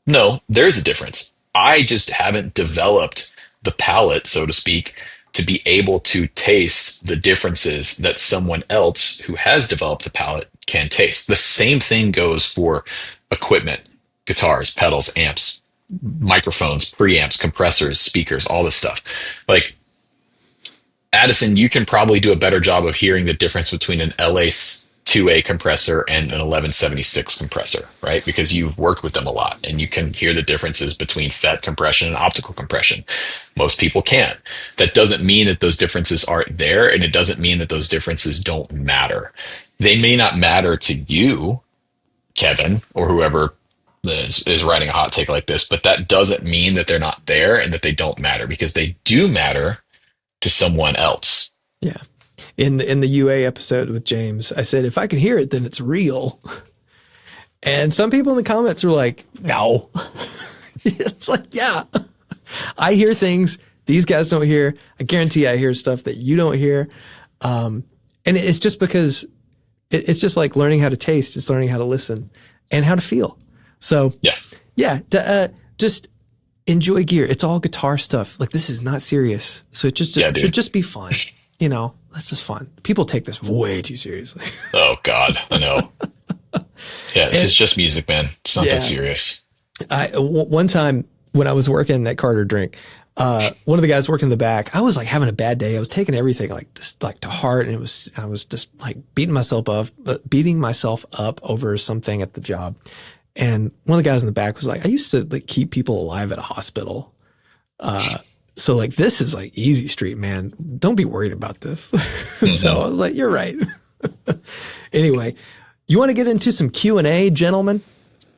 No, there's a difference. I just haven't developed the palate, so to speak, to be able to taste the differences that someone else who has developed the palate can taste. The same thing goes for equipment, guitars, pedals, amps, microphones, preamps, compressors, speakers, all this stuff. Like, Addison, you can probably do a better job of hearing the difference between an LA2A compressor and an 1176 compressor, right? Because you've worked with them a lot and you can hear the differences between FET compression and optical compression. Most people can't. That doesn't mean that those differences aren't there, and it doesn't mean that those differences don't matter. They may not matter to you, Kevin, or whoever is writing a hot take like this, but that doesn't mean that they're not there and that they don't matter, because they do matter to someone else. Yeah. In the UA episode with James, I said, if I can hear it, then it's real. And some people in the comments were like, no. It's like, yeah, I hear things these guys don't hear. I guarantee I hear stuff that you don't hear. And it's just because it's just like learning how to taste. It's learning how to listen and how to feel. So yeah, just enjoy gear. It's all guitar stuff. Like, this is not serious. So it should just be fun. This is fun. People take this way too seriously. Oh God, I know. Yeah, this is just music, man. It's not that serious. One time when I was working at Carter Drink, one of the guys working in the back, I was like having a bad day. I was taking everything like to heart, and I was just like beating myself up over something at the job. And one of the guys in the back was like, I used to like keep people alive at a hospital. So like, this is like easy street, man. Don't be worried about this. So I was like, you're right. Anyway, you want to get into some Q&A, gentlemen?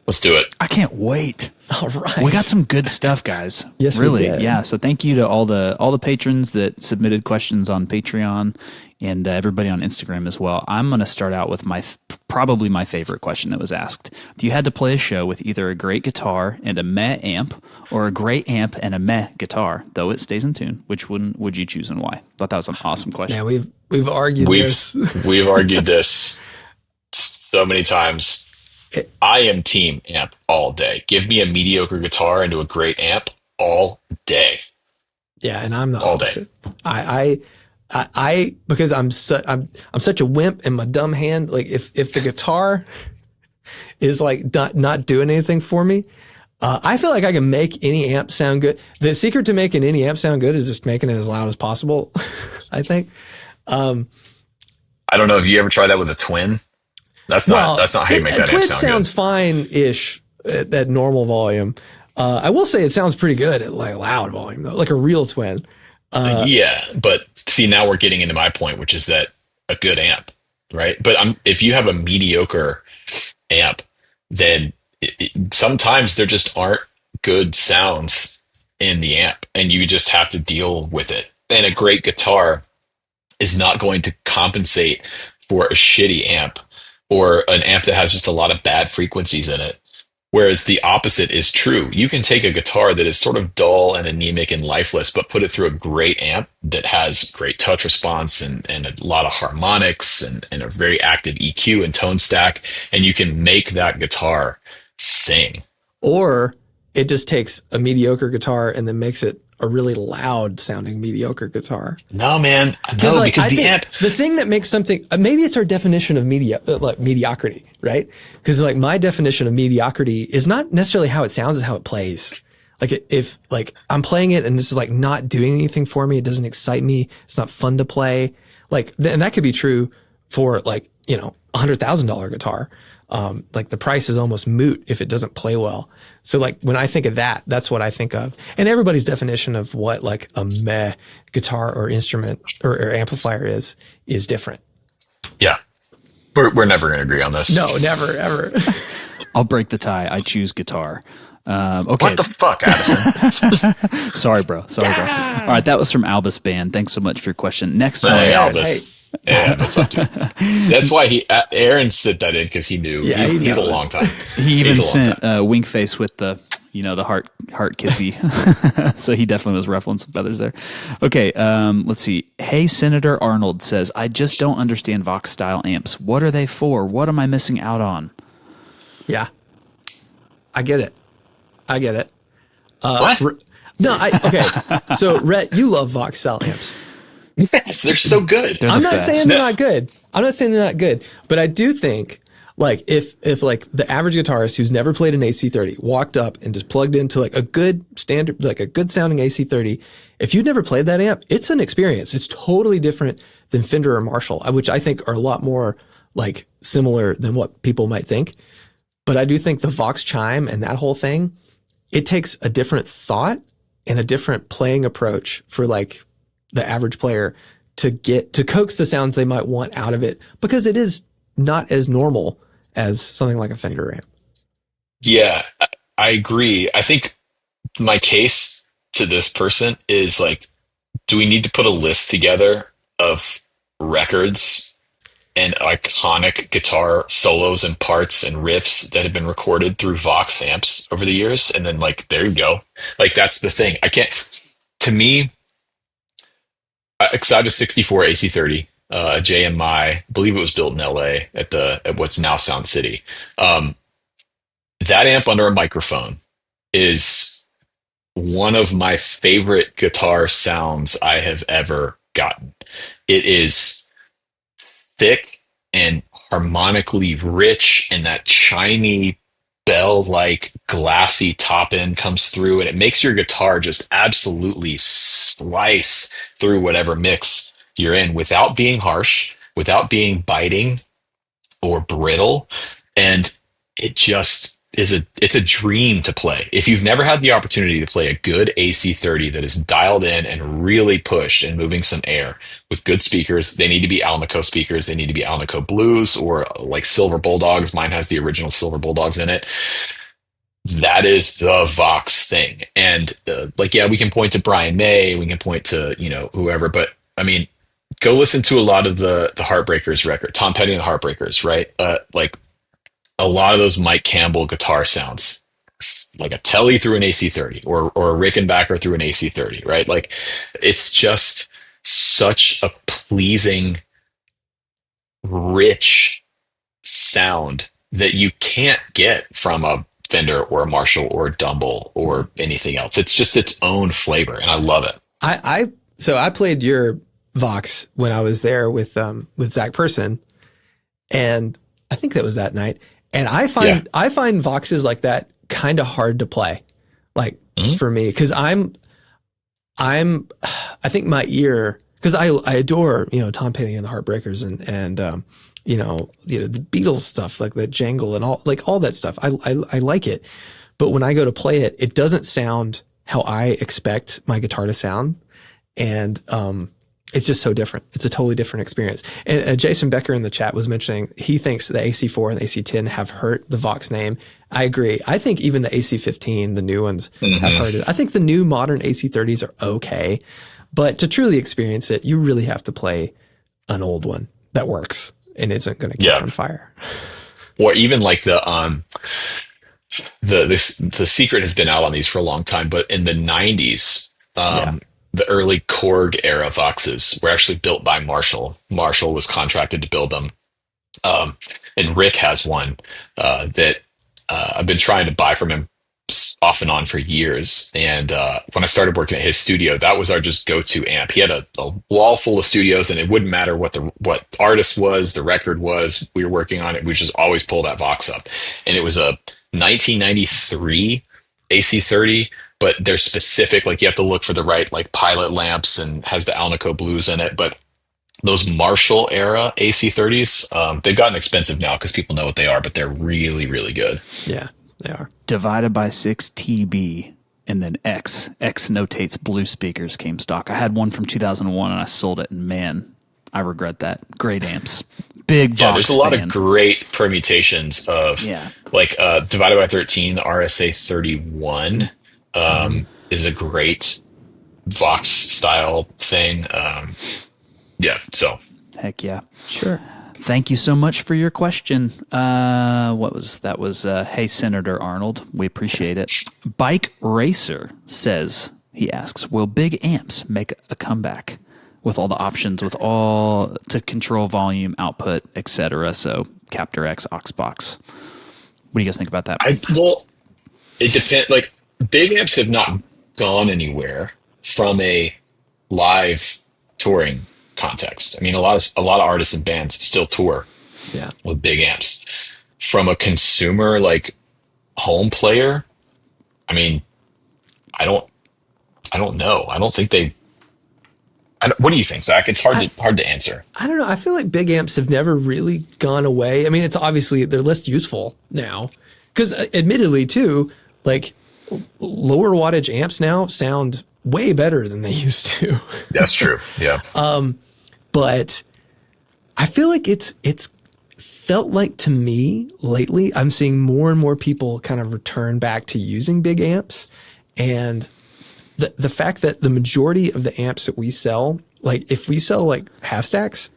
Let's do it. I can't wait. All right. We got some good stuff, guys. Yes, really. we did. Yeah. So thank you to all the patrons that submitted questions on Patreon and everybody on Instagram as well. I'm going to start out with probably my favorite question that was asked. If you had to play a show with either a great guitar and a meh amp, or a great amp and a meh guitar, though it stays in tune, which one would you choose and why? Thought that was an awesome question. Yeah, we've argued this. We've argued this so many times. I am team amp all day. Give me a mediocre guitar into a great amp all day. Yeah, and I'm the all opposite. Day. I because I'm such a wimp in my dumb hand. Like, if the guitar is like not doing anything for me, I feel like I can make any amp sound good. The secret to making any amp sound good is just making it as loud as possible. I think. I don't know if you ever tried that with a twin. That's not how you make that amp sound good. Twin sounds fine-ish at normal volume. I will say it sounds pretty good at like loud volume though, like a real twin. Yeah, but see, now we're getting into my point, which is that a good amp, right? But if you have a mediocre amp, then sometimes there just aren't good sounds in the amp, and you just have to deal with it. And a great guitar is not going to compensate for a shitty amp or an amp that has just a lot of bad frequencies in it. Whereas the opposite is true. You can take a guitar that is sort of dull and anemic and lifeless, but put it through a great amp that has great touch response and a lot of harmonics and a very active EQ and tone stack, and you can make that guitar sing. Or it just takes a mediocre guitar and then makes it a really loud sounding mediocre guitar. No, man. No, like, because the amp. The thing that makes something, maybe it's our definition of mediocrity, right? Because like my definition of mediocrity is not necessarily how it sounds, it's how it plays. Like if like I'm playing it and this is like not doing anything for me, it doesn't excite me, it's not fun to play. Like, and that could be true for like, you know, $100,000 guitar. Like the price is almost moot if it doesn't play well. So like when I think of that, that's what I think of. And everybody's definition of what like a meh guitar or instrument or amplifier is different. Yeah. We're never going to agree on this. No, never, ever. I'll break the tie. I choose guitar. Okay. What the fuck, Addison? Sorry, bro. All right. That was from Albus Band. Thanks so much for your question. Next one. Hey, Albus. Yeah, that's up to That's why Aaron sent that in because he knew. Yeah, he's a long time. He even sent wink face with the, you know, the heart kissy. So he definitely was ruffling some feathers there. Okay, let's see. Hey, Senator Arnold says, I just don't understand Vox style amps. What are they for? What am I missing out on? Yeah, I get it. What? No, okay. So Rhett, you love Vox style amps. Yes, they're so good. I'm not saying they're not good. But I do think like if like the average guitarist who's never played an AC30 walked up and just plugged into like a good standard, like a good sounding AC30, if you've never played that amp, it's an experience. It's totally different than Fender or Marshall, which I think are a lot more like similar than what people might think. But I do think the Vox chime and that whole thing, it takes a different thought and a different playing approach for like the average player to coax the sounds they might want out of it, because it is not as normal as something like a Fender amp. Yeah, I agree. I think my case to this person is like, do we need to put a list together of records and iconic guitar solos and parts and riffs that have been recorded through Vox amps over the years? And then like, there you go. Like, that's the thing. To me, because I have a 64 AC30, a JMI, I believe it was built in LA at what's now Sound City. That amp under a microphone is one of my favorite guitar sounds I have ever gotten. It is thick and harmonically rich, and that chimey bell-like glassy top end comes through, and it makes your guitar just absolutely slice through whatever mix you're in without being harsh, without being biting or brittle. And it just it's a dream to play. If you've never had the opportunity to play a good AC30 that is dialed in and really pushed and moving some air with good speakers, they need to be Alnico speakers. They need to be Alnico Blues or like Silver Bulldogs. Mine has the original Silver Bulldogs in it. That is the Vox thing. And like, yeah, we can point to Brian May, we can point to, you know, whoever, but I mean, go listen to a lot of the Heartbreakers record, Tom Petty and the Heartbreakers, right? Like a lot of those Mike Campbell guitar sounds, like a Telly through an AC30 or a Rickenbacker through an AC30, right? Like it's just such a pleasing, rich sound that you can't get from a Fender or a Marshall or a Dumble or anything else. It's just its own flavor, and I love it. So I played your Vox when I was there with Zach Person, and I think that was that night. And I find Voxes like that kind of hard to play, like for me, because I think my ear, because I adore, you know, Tom Petty and the Heartbreakers and you know, the Beatles stuff, like the Jangle and all that stuff. I like it. But when I go to play it, it doesn't sound how I expect my guitar to sound. And, it's just so different. It's a totally different experience. And Jason Becker in the chat was mentioning he thinks the AC4 and the AC10 have hurt the Vox name. I agree. I think even the AC15, the new ones, have hurt it. I think the new modern AC30s are okay, but to truly experience it, you really have to play an old one that works and isn't going to catch on fire. Or even like the secret has been out on these for a long time, but in the 90s, the early Korg era Voxes were actually built by Marshall. Marshall was contracted to build them. And Rick has one that I've been trying to buy from him off and on for years. And when I started working at his studio, that was our just go-to amp. He had a wall full of studios, and it wouldn't matter what artist was, the record was, we were working on it. We just always pull that Vox up. And it was a 1993 AC30, but they're specific. Like you have to look for the right like pilot lamps, and has the Alnico blues in it. But those Marshall era AC30s, they've gotten expensive now because people know what they are, but they're really, really good. Yeah, they are. Divided by 6 TB and then X. X notates blue speakers came stock. I had one from 2001 and I sold it, and man, I regret that. Great amps. Big Vox There's a lot fan. of great permutations of like divided by 13, the RSA 31 is a great Vox style thing. Yeah, so. Heck yeah. Sure. Thank you so much for your question. What was that? Was hey, Senator Arnold. We appreciate it. Bike Racer says, he asks, will big amps make a comeback with all the options, with all to control volume, output, etc.? So Captor X, Oxbox. What do you guys think about that? Well, it depends. Like big amps have not gone anywhere from a live touring context. I mean, a lot of artists and bands still tour with big amps. From a consumer like home player, I mean, I don't know. I don't think they. What do you think, Zach? It's hard to answer. I don't know. I feel like big amps have never really gone away. I mean, it's obviously they're less useful now because, admittedly, too, like lower wattage amps now sound way better than they used to. That's true. Yeah. But I feel like it's felt like to me lately, I'm seeing more and more people kind of return back to using big amps. And the fact that the majority of the amps that we sell, like if we sell like half stacks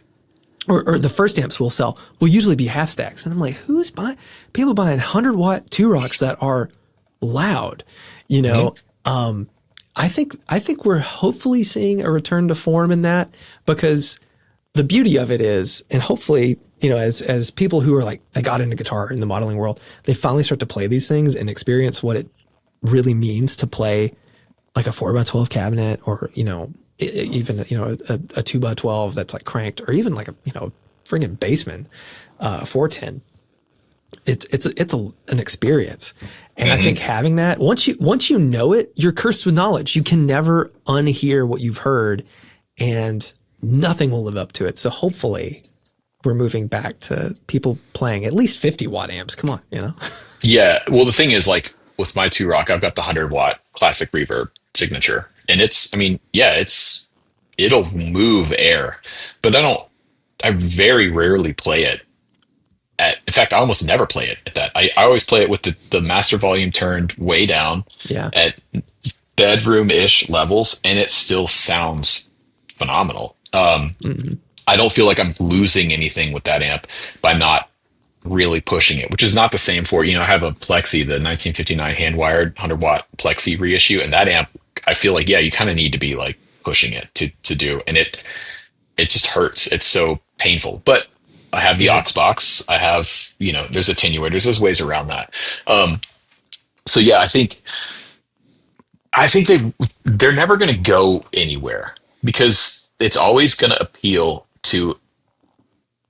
or the first amps we'll sell will usually be half stacks. And I'm like, who's buying? People buying 100-watt 2-rocks that are loud, you know? Mm-hmm. I think we're hopefully seeing a return to form in that, because the beauty of it is, and hopefully, you know, as people who are like, they got into guitar in the modeling world, they finally start to play these things and experience what it really means to play like a 4x12 cabinet, or, you know, even, you know, a 2x12 that's like cranked, or even like a, you know, friggin' Bassman, 410. It's an experience. And I think having that, once you know it, you're cursed with knowledge. You can never unhear what you've heard, and nothing will live up to it. So hopefully we're moving back to people playing at least 50-watt amps. Come on, you know? Yeah. Well, the thing is, like with my 2-rock, I've got the 100-watt classic reverb signature, and it'll move air, but I very rarely play it. In fact, I almost never play it at that. I always play it with the master volume turned way down at bedroom-ish levels, and it still sounds phenomenal. I don't feel like I'm losing anything with that amp by not really pushing it, which is not the same for, you know, I have a Plexi, the 1959 hand-wired 100-watt Plexi reissue, and that amp, I feel like, you kind of need to be like pushing it to do, and it just hurts. It's so painful. But I have the Oxbox. I have, you know, there's attenuators. There's ways around that. So yeah, I think they're never going to go anywhere, because it's always going to appeal to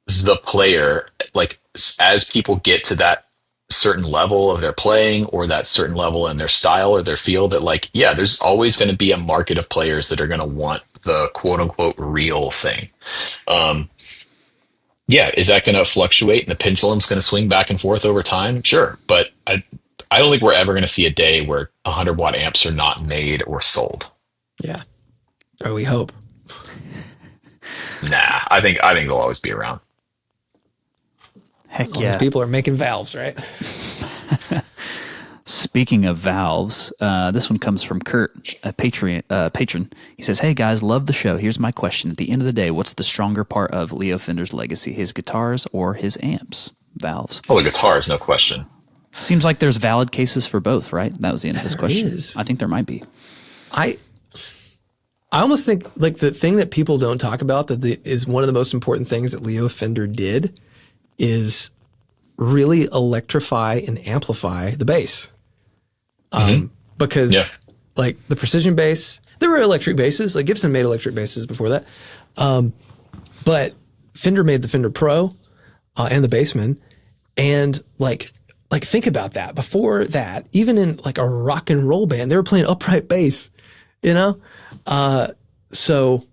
the player. Like as people get to that certain level of their playing, or that certain level in their style or their feel, that like, yeah, there's always going to be a market of players that are going to want the quote unquote real thing. Yeah, is that going to fluctuate and the pendulum's going to swing back and forth over time? Sure. But I don't think we're ever going to see a day where 100-watt amps are not made or sold. Yeah. Or we hope. Nah, I think they'll always be around. Heck All yeah. these people are making valves, right? Speaking of valves, this one comes from Kurt, a patron. He says, hey guys, love the show. Here's my question. At the end of the day, what's the stronger part of Leo Fender's legacy, his guitars or his amps? Valves. Oh, the guitars, no question. Seems like there's valid cases for both, right? That was the end of this question. Is. I think there might be. I almost think like the thing that people don't talk about that is one of the most important things that Leo Fender did is really electrify and amplify the bass. Hmm. Yeah. because like the precision bass, there were electric basses. Like Gibson made electric basses before that, but Fender made the Fender Pro and the Bassman, and like think about that. Before that, even in like a rock and roll band, they were playing upright bass. You know, so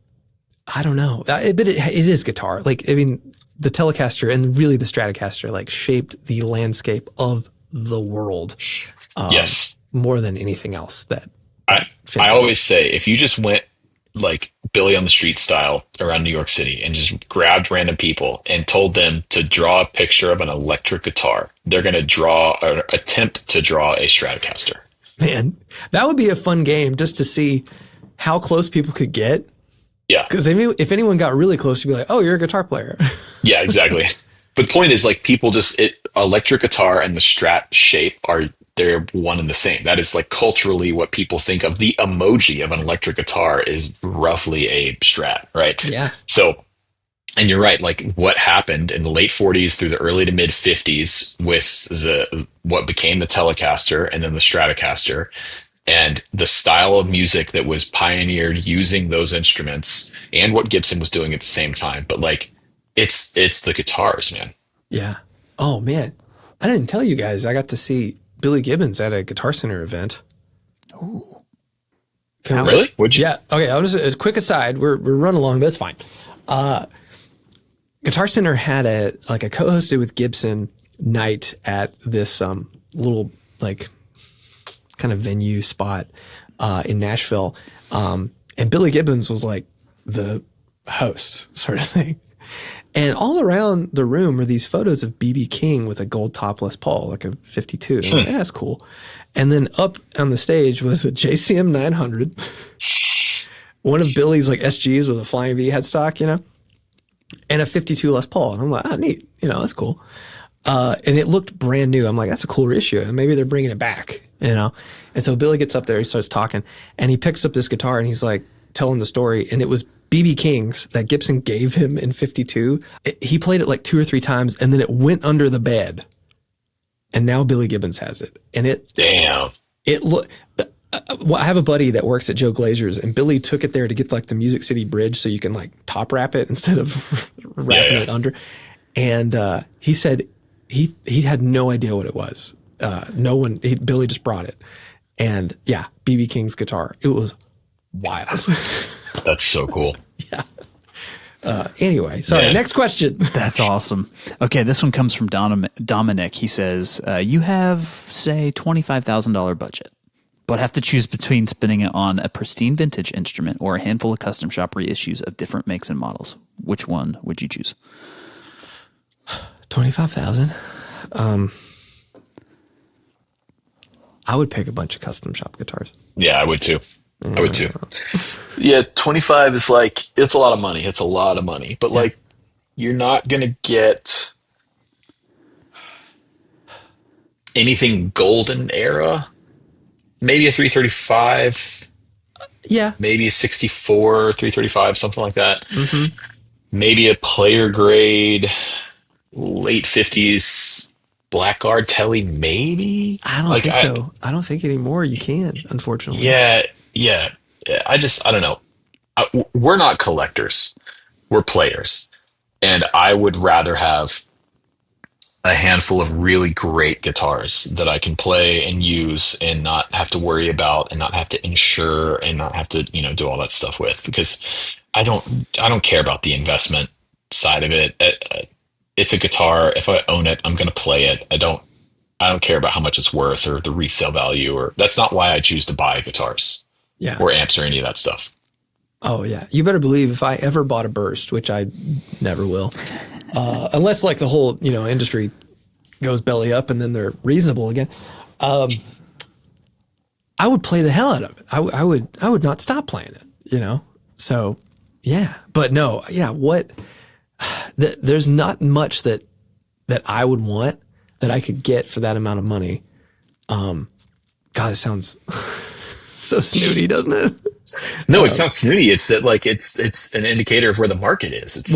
I don't know, but it is guitar. Like I mean, the Telecaster and really the Stratocaster like shaped the landscape of the world Yes. more than anything else that I Fender I did. always say if you just went like Billy on the Street style around New York City and just grabbed random people and told them to draw a picture of an electric guitar, they're going to draw or attempt to draw a Stratocaster. Man, that would be a fun game just to see how close people could get. Yeah. Because if anyone got really close, you'd be like, "Oh, you're a guitar player." Yeah, exactly. But the point is like people just electric guitar and the Strat shape are they're one and the same. That is like culturally what people think of. The emoji of an electric guitar is roughly a Strat, right? Yeah, So, and you're right, like what happened in the late 40s through the early to mid 50s with the what became the Telecaster and then the Stratocaster and the style of music that was pioneered using those instruments and what Gibson was doing at the same time. But like it's the guitars, man. yeah. Oh man, I didn't tell you guys. I got to see Billy Gibbons at a Guitar Center event. Can we- Really? Would you? Yeah. Okay. I'll just as quick aside. We're running along, but it's fine. Guitar Center had a co-hosted with Gibson night at this little like kind of venue spot in Nashville, and Billy Gibbons was like the host sort of thing. And all around the room were these photos of BB King with a gold top Les Paul, like a 52. And I'm like, yeah, that's cool. And then up on the stage was a JCM 900, one of Billy's like SGs with a Flying V headstock, you know, and a 52 Les Paul. And I'm like, neat. You know, that's cool. And it looked brand new. I'm like, that's a cool reissue. And maybe they're bringing it back, you know? And so Billy gets up there, he starts talking, and he picks up this guitar and he's like telling the story. And it was BB King's that Gibson gave him in 52. He played it like 2 or 3 times and then it went under the bed. And now Billy Gibbons has it. And Damn. well, I have a buddy that works at Joe Glazer's, and Billy took it there to get like the Music City Bridge so you can like top wrap it instead of wrapping it under. And he said he had no idea what it was. Billy just brought it. And yeah, BB King's guitar. It was wild. That's so cool. Anyway, sorry. Yeah. Next question. That's awesome. Okay, this one comes from Dominic. He says, you have, say, $25,000 budget, but have to choose between spending it on a pristine vintage instrument or a handful of custom shop reissues of different makes and models. Which one would you choose? 25,000. I would pick a bunch of custom shop guitars. Yeah, I would too. I would too. Yeah, 25 is like, it's a lot of money. It's a lot of money. But like, you're not going to get anything golden era. Maybe a 335, Yeah. maybe a 64, 335, something like that. Maybe a player grade, late 50s Blackguard Telly, maybe? I don't Like, think so. I don't think anymore you can, unfortunately. yeah, yeah. I don't know. We're not collectors. We're players. And I would rather have a handful of really great guitars that I can play and use and not have to worry about and not have to insure and not have to, do all that stuff with because I don't care about the investment side of it. It's a guitar. If I own it, I'm going to play it. I don't care about how much it's worth or the resale value or that's not why I choose to buy guitars Yeah. or amps or any of that stuff. Oh, yeah. You better believe if I ever bought a Burst, which I never will, unless like the whole, industry goes belly up and then they're reasonable again, I would play the hell out of it. I would not stop playing it, So, yeah. But no, yeah, there's not much that I would want that I could get for that amount of money. God, it sounds so snooty, doesn't it? No, it's not snooty. It's that like it's an indicator of where the market is. It's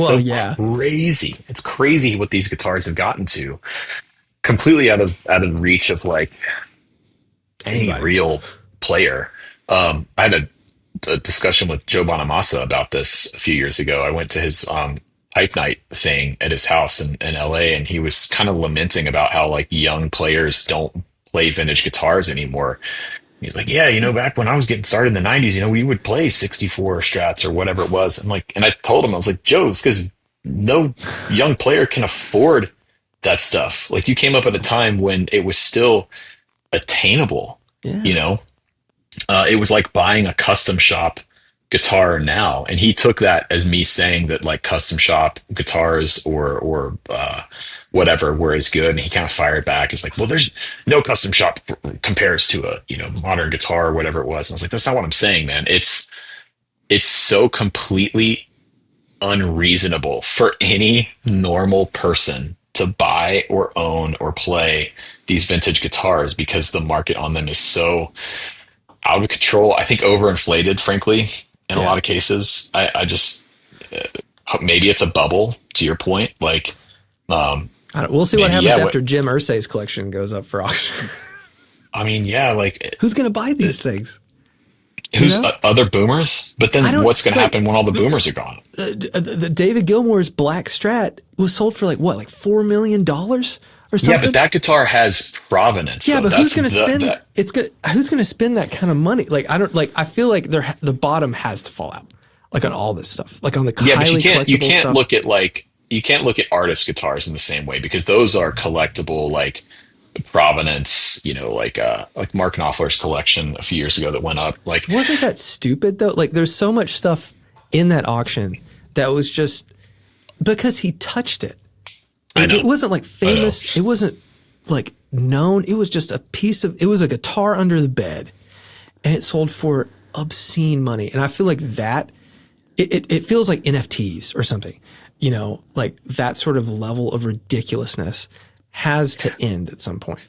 crazy. It's crazy what these guitars have gotten to. Completely out of reach of like any Anybody. real player. I had a discussion with Joe Bonamassa about this a few years ago. I went to his pipe night thing at his house in LA, and he was kind of lamenting about how like young players don't play vintage guitars anymore. He's like, yeah, back when I was getting started in the 90s, we would play 64 strats or whatever it was. And I told him, I was like, Joe, it's because no young player can afford that stuff. Like, you came up at a time when it was still attainable, Yeah. It was like buying a custom shop guitar now. And he took that as me saying that like custom shop guitars or whatever were as good. And he kind of fired back. It's like, well, there's no custom shop compares to a, modern guitar or whatever it was. And I was like, that's not what I'm saying, man. It's so completely unreasonable for any normal person to buy or own or play these vintage guitars because the market on them is so out of control. I think overinflated, frankly, in a lot of cases. I just maybe it's a bubble. To your point, like We'll see what happens after Jim Irsay's collection goes up for auction. I mean, yeah, like Who's going to buy these things? who's other boomers? But then what's going to happen when all the boomers are gone? The David Gilmour's Black Strat was sold for like $4 million or something. Yeah, but that guitar has provenance. Yeah, though. but who's going to spend who's going to spend that kind of money? Like I feel like the bottom has to fall out. Like on all this stuff. Like on the highly collectible you can't stuff. look at artist guitars in the same way because those are collectible like provenance, like Mark Knopfler's collection a few years ago that went up. Like, wasn't that stupid though? Like there's so much stuff in that auction that was just because he touched it. I know. It wasn't like famous. It wasn't like known. It was just it was a guitar under the bed and it sold for obscene money. And I feel like that it feels like NFTs or something, like that sort of level of ridiculousness has to end at some point.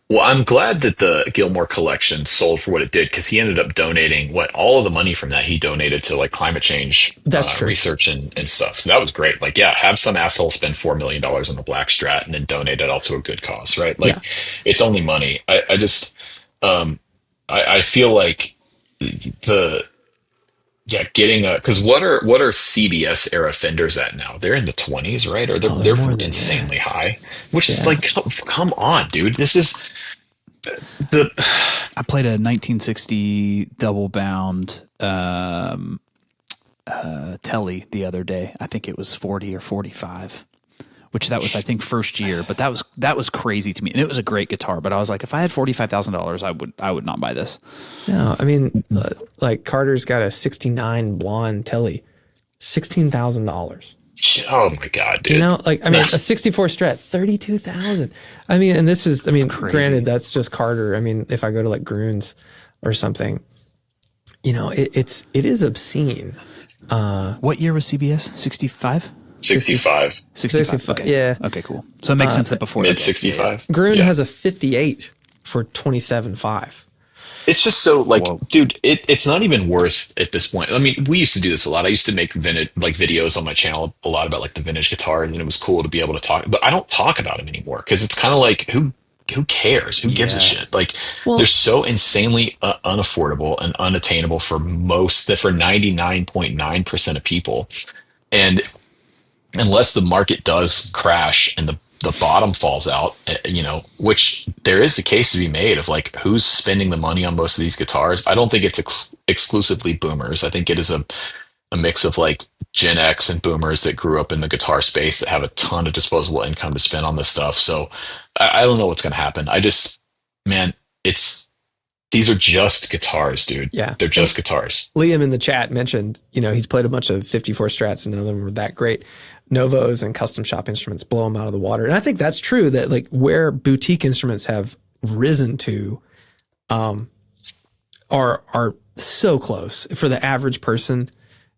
Well, I'm glad that the Gilmore collection sold for what it did because he ended up donating all of the money from that he donated to like climate change research and stuff. So that was great. Like, yeah, have some asshole spend $4 million on the Black Strat and then donate it all to a good cause, right? Like, it's only money. I just, I feel like getting because what are CBS era Fenders at now? They're in the 20s, right? Or they're insanely high, which is like, come on, dude. This is I played a 1960 double bound Telly the other day. I think it was 40 or 45. Which that was, I think, first year, but that was crazy to me, and it was a great guitar. But I was like, if I had $45,000, I would not buy this. No, I mean, like Carter's got a '69 blonde Telly, $16,000. Oh my god, dude! A '64 Strat, $32,000. I mean, and this is, granted, that's just Carter. I mean, if I go to like Grunes or something, it is obscene. What year was CBS? 65. 65. 65. Okay. Yeah. Okay, cool. So it makes sense that before mid 65. Grun has a 58 for 27.5. It's just so like, dude, it's not even worth at this point. I mean, we used to do this a lot. I used to make videos on my channel a lot about like the vintage guitar, and it was cool to be able to talk. But I don't talk about them anymore because it's kind of like who cares? Who gives a shit? Like, they're so insanely unaffordable and unattainable for 99.9% of people, and unless the market does crash and the bottom falls out, which there is the case to be made of like who's spending the money on most of these guitars. I don't think it's exclusively boomers. I think it is a mix of like Gen X and boomers that grew up in the guitar space that have a ton of disposable income to spend on this stuff. So I don't know what's going to happen. These are just guitars, dude. Yeah. They're just guitars. Liam in the chat mentioned, he's played a bunch of 54 Strats and none of them were that great. Novos and custom shop instruments blow them out of the water. And I think that's true that like where boutique instruments have risen to, are so close for the average person.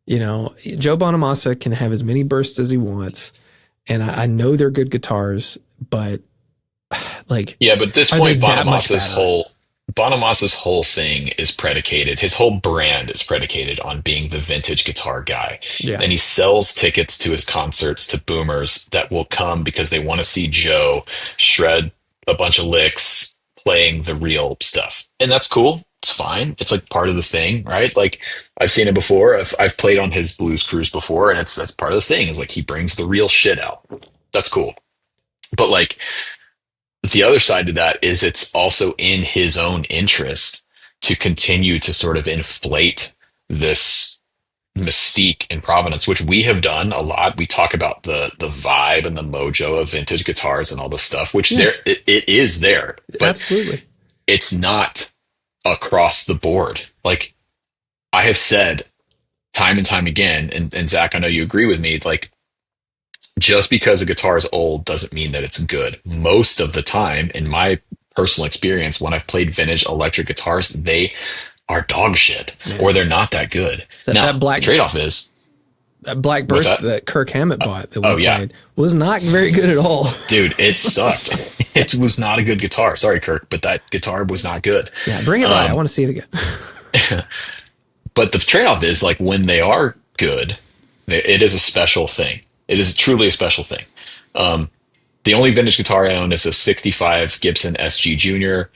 Joe Bonamassa can have as many bursts as he wants. And I know they're good guitars, but like, but at this point, Bonamassa's whole thing is predicated, his whole brand is predicated on being the vintage guitar guy. Yeah. And he sells tickets to his concerts to boomers that will come because they want to see Joe shred a bunch of licks, playing the real stuff. And that's cool. It's fine. It's like part of the thing, right? Like I've seen it before. I've played on his Blues Cruise before, and that's part of the thing. Is like he brings the real shit out. That's cool. But like the other side to that is it's also in his own interest to continue to sort of inflate this mystique in provenance, which we have done a lot. We talk about the vibe and the mojo of vintage guitars and all this stuff, which it is there, but Absolutely. it's not across the board. Like I have said time and time again, and Zach, I know you agree with me, like just because a guitar is old doesn't mean that it's good. Most of the time, in my personal experience, when I've played vintage electric guitars, they are dog shit, or they're not that good. That black trade-off is that Black Burst that Kirk Hammett bought that we yeah. played was not very good at all. Dude, it sucked. It was not a good guitar. Sorry, Kirk, but that guitar was not good. Yeah, bring it by. I want to see it again. But the trade-off is like when they are good, it is a special thing. It is truly a special thing. The only vintage guitar I own is a 65 Gibson SG Junior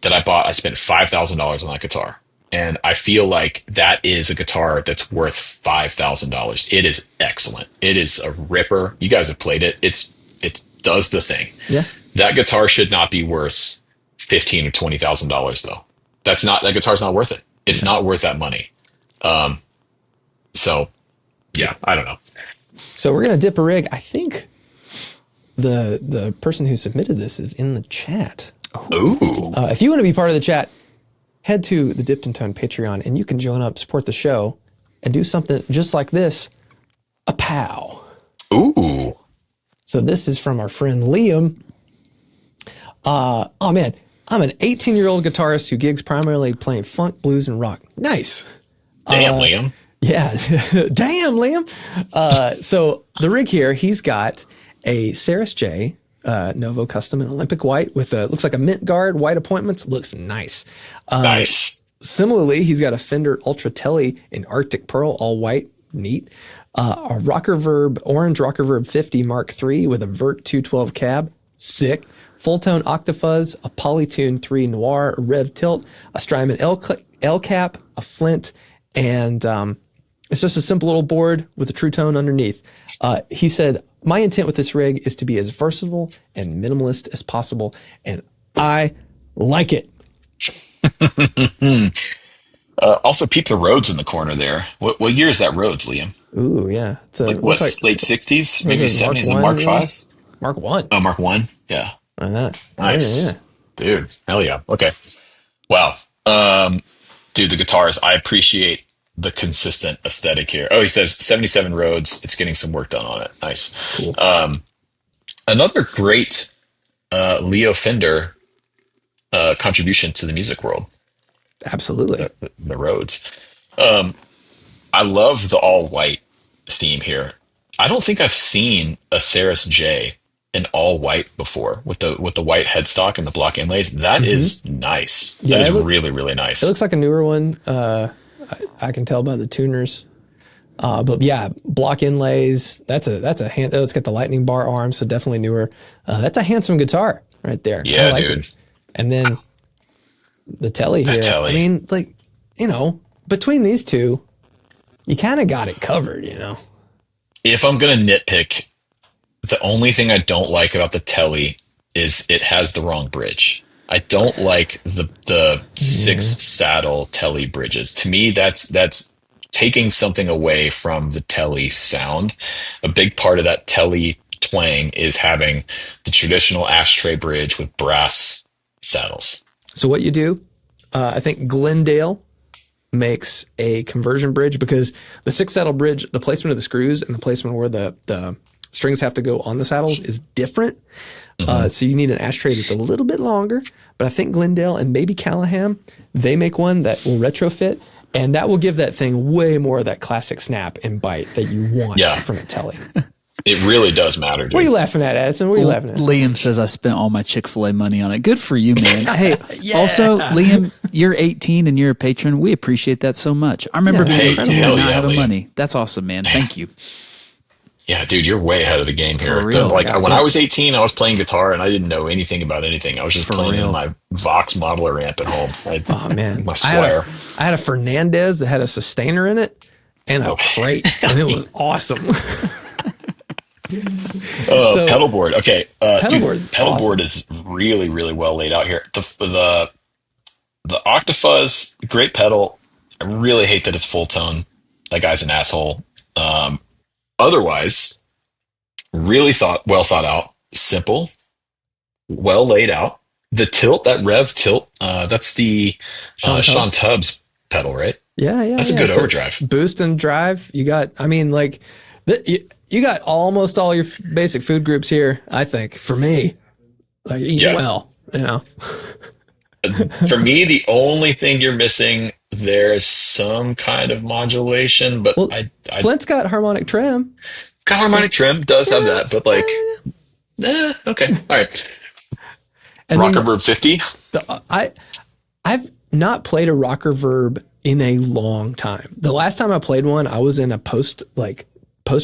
that I bought. I spent $5,000 on that guitar. And I feel like that is a guitar that's worth $5,000. It is excellent. It is a ripper. You guys have played it. It does the thing. Yeah. That guitar should not be worth $15,000 or $20,000 though. That guitar's not worth it. It's not worth that money. So yeah, I don't know. So we're gonna dip a rig. I think the person who submitted this is in the chat. Ooh. If you want to be part of the chat, head to the Dipped and Tone Patreon and you can join up, support the show, and do something just like this. A pow. Ooh. So this is from our friend Liam. Oh man, I'm an 18-year-old guitarist who gigs primarily playing funk, blues, and rock. Nice. Damn, Liam. Yeah. Damn, Liam. So the rig here, he's got a Saris J Novo Custom in Olympic white with looks like a mint guard, white appointments. Looks nice. Nice. Similarly, he's got a Fender Ultra Tele in Arctic Pearl, all white. Neat. A orange Rocker Verb 50 Mark III with a Vert 212 cab. Sick. Full tone Octafuzz, a Polytune 3 Noir, a Rev Tilt, a Strymon L cap, a Flint, and it's just a simple little board with a True Tone underneath. He said, my intent with this rig is to be as versatile and minimalist as possible, and I like it. Also, peep the Rhodes in the corner there. What year is that Rhodes, Liam? Ooh, yeah. It's Like what? Late 60s, maybe 70s, a Mark V. Mark 1. Oh, Mark 1. Yeah. Why not? Nice. Yeah. Dude, hell yeah. Okay. Wow. Dude, the guitars, I appreciate the consistent aesthetic here. Oh, he says 77 Rhodes. It's getting some work done on it. Nice. Cool. Another great Leo Fender contribution to the music world. Absolutely. The Rhodes. I love the all white theme here. I don't think I've seen a Saris J in all white before with the white headstock and the block inlays. That is nice. Yeah, that is really, really nice. It looks like a newer one. I can tell by the tuners. But yeah, block inlays. That's a hand. Oh, it's got the lightning bar arm, so definitely newer. That's a handsome guitar right there. Yeah, I like dude. it. And then the Telly here. Telly. I mean, like, between these two, you kind of got it covered, If I'm going to nitpick, the only thing I don't like about the Telly is it has the wrong bridge. I don't like the 6 saddle Telly bridges. To me, that's taking something away from the Telly sound. A big part of that Telly twang is having the traditional ashtray bridge with brass saddles. So what you do, I think Glendale makes a conversion bridge because the 6 saddle bridge, the placement of the screws and the placement where the strings have to go on the saddles is different. So you need an ashtray that's a little bit longer, but I think Glendale and maybe Callahan, they make one that will retrofit, and that will give that thing way more of that classic snap and bite that you want from a Telly. It really does matter, dude. What are you laughing at, Addison? What are you laughing at? Liam says I spent all my Chick-fil-A money on it. Good for you, man. Hey, also, Liam, you're 18 and you're a patron. We appreciate that so much. I remember being 18 and not having money. That's awesome, man. Thank you. Yeah, dude, you're way ahead of the game For here. real. Like Yeah, when yeah. I was 18, I was playing guitar and I didn't know anything about anything. I was just For playing in real. my Vox modeler amp at home. Oh man, My Squire. I had a Fernandez that had a sustainer in it and a Oh. crate, and it was awesome. Oh, So- pedal board. Okay, Pedal dude, board's pedal awesome. board is really, really well laid out here. The Octafuzz, great pedal. I really hate that it's full tone. That guy's an asshole. Otherwise, really well thought out, simple, well laid out. The tilt, that rev tilt, that's the Sean Sean Tubbs. Tubbs pedal, right? Yeah. That's a good overdrive. Boost and drive. You got, I mean, like, you got almost all your basic food groups here, I think, for me. Like, eat Yeah. well, you know? For me, the only thing you're missing, there's some kind of modulation, but Well, I Flint's got harmonic trim. got harmonic trim does have that, but like, okay, all right. And then Rocker Verb 50. I've not played a rocker verb in a long time. The last time I played one, I was in a post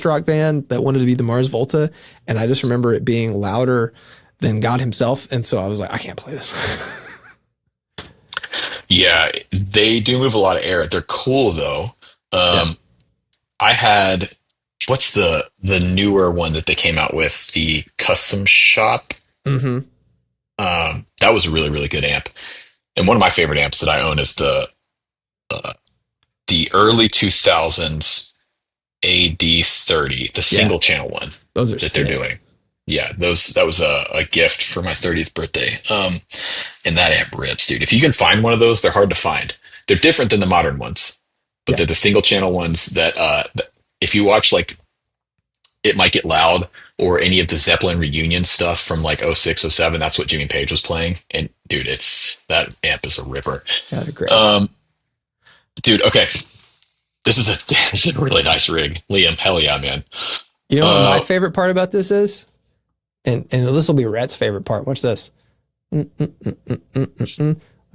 rock band that wanted to be the Mars Volta, and I just remember it being louder than God himself, and so I was like, I can't play this. Yeah, they do move a lot of air. They're cool though. I had what's the newer one that they came out with, the Custom Shop. Mm-hmm. That was a really, really good amp. And one of my favorite amps that I own is the early 2000s AD30, the single channel one Those are that they're sick. doing. Yeah, that was a gift for my 30th birthday. And that amp rips, dude. If you can find one of those, they're hard to find. They're different than the modern ones, but they're the single channel ones that if you watch like It Might Get Loud or any of the Zeppelin reunion stuff from like 06, 07, that's what Jimmy Page was playing. And dude, that amp is a ripper. Yeah, they're great. Dude, okay. This is a really nice rig. Liam, hell yeah, man. You know what my favorite part about this is? And this will be Rhett's favorite part. Watch this. Look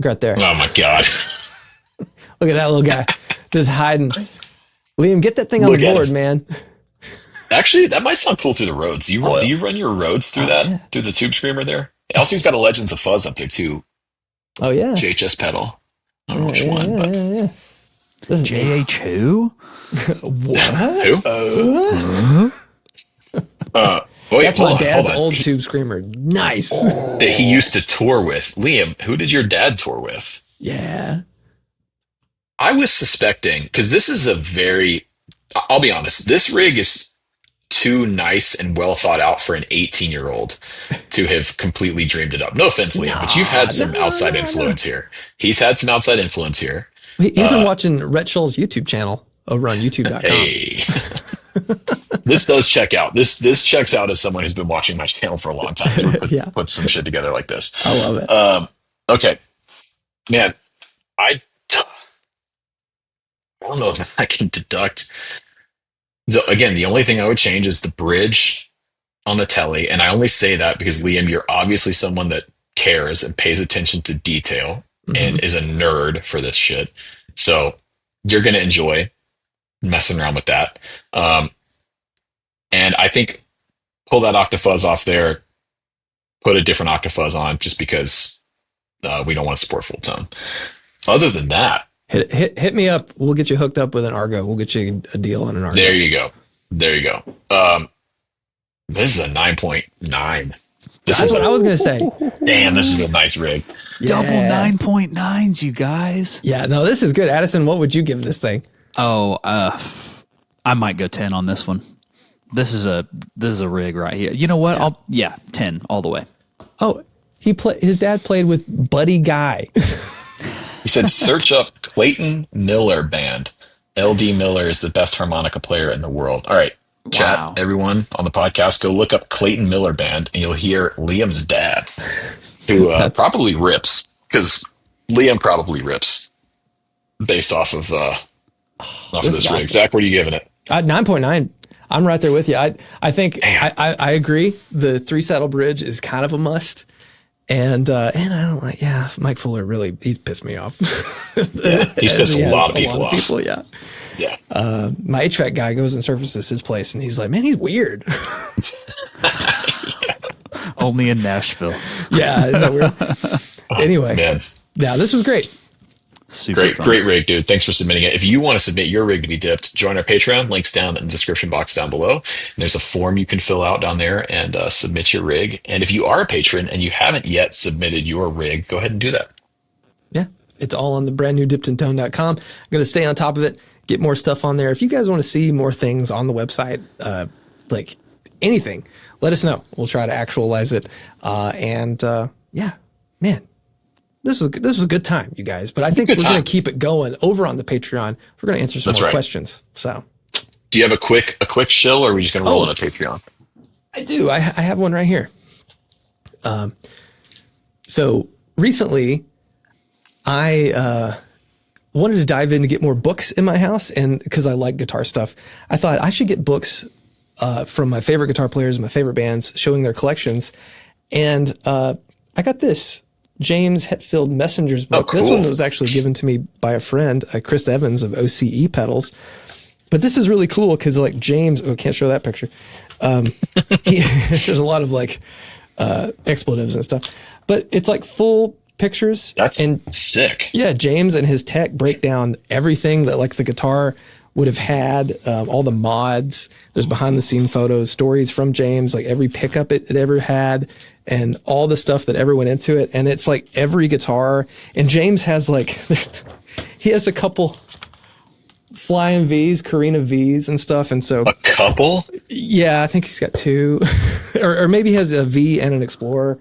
right there. Oh my God. Look at that little guy just hiding. Liam, get that thing on Look the at board, him. man. Actually, that might sound cool through the roads. Do you run your roads through through the tube screamer there? Also, he's got a Legends of Fuzz up there too. Oh yeah. JHS pedal. I don't know which one, but Yeah. This is JH who? who? Wait, That's hold my on, dad's hold on. old tube screamer. Nice. That he used to tour with. Liam, who did your dad tour with? Yeah. I was suspecting, because this is I'll be honest, this rig is too nice and well thought out for an 18-year-old to have completely dreamed it up. No offense, Liam, but you've had some outside influence here. He's had some outside influence here. He's been watching Rhett Shull's YouTube channel over on youtube.com. Hey. This does check out. This checks out as someone who's been watching my channel for a long time. They would put some shit together like this. I love it. Okay. Man, I don't know if I can deduct. Again, the only thing I would change is the bridge on the telly. And I only say that because, Liam, you're obviously someone that cares and pays attention to detail and is a nerd for this shit. So you're going to enjoy messing around with that. And I think pull that Octafuzz off there, put a different Octafuzz on just because we don't want to support full tone. Other than that, Hit me up. We'll get you hooked up with an Argo. We'll get you a deal on an Argo. there you go. This is a 9.9. That's what I was going to say. Damn, this is a nice rig. Double 9.9s, you guys. Yeah, no, this is good. Addison, what would you give this thing? Oh, I might go 10 on this one. This is a rig right here. You know what? 10 all the way. Oh, his dad played with Buddy Guy. He said, search up Clayton Miller Band. LD Miller is the best harmonica player in the world. All right, chat, Wow. everyone on the podcast, go look up Clayton Miller Band and you'll hear Liam's dad, who probably rips, because Liam probably rips based off of this is rig. awesome. Zach, what are you giving it? 9.9. I'm right there with you. I think I agree. The 3-saddle bridge is kind of a must. And I don't like, Mike Fuller really, he's pissed me off. Yeah, he's pissed a lot of people off. Yeah. Yeah. My HVAC guy goes and services his place, and he's like, "Man, he's weird." Only in Nashville. Yeah, isn't that weird? Anyway, Man. yeah, this was great. Super Great, fun. great rig, dude. Thanks for submitting it. If you want to submit your rig to be dipped, join our Patreon. Links down in the description box down below. And there's a form you can fill out down there and submit your rig. And if you are a patron and you haven't yet submitted your rig, go ahead and do that. Yeah, it's all on the brand new dippedintone.com. I'm going to stay on top of it, get more stuff on there. If you guys want to see more things on the website, like anything, let us know. We'll try to actualize it. Yeah, man. This was a good time, you guys. But I think we're going to keep it going over on the Patreon. We're going to answer some more questions. So, do you have a quick shill, or are we just going to roll on a Patreon? I do. I have one right here. So recently, I wanted to dive in to get more books in my house, and because I like guitar stuff, I thought I should get books from my favorite guitar players, my favorite bands, showing their collections. And I got this James Hetfield Messenger's book. Oh, cool. This one was actually given to me by a friend, Chris Evans of OCE Pedals. But this is really cool because like James, I can't show that picture. There's a lot of like expletives and stuff, but it's like full pictures. That's sick. Yeah, James and his tech break down everything that like the guitar would have had, all the mods. There's behind the scene photos, stories from James, like every pickup it ever had, and all the stuff that ever went into it. And it's like every guitar. And James has like, he has a couple Flying V's, Carina V's and stuff. And so a couple? Yeah, I think he's got two, or maybe he has a V and an Explorer.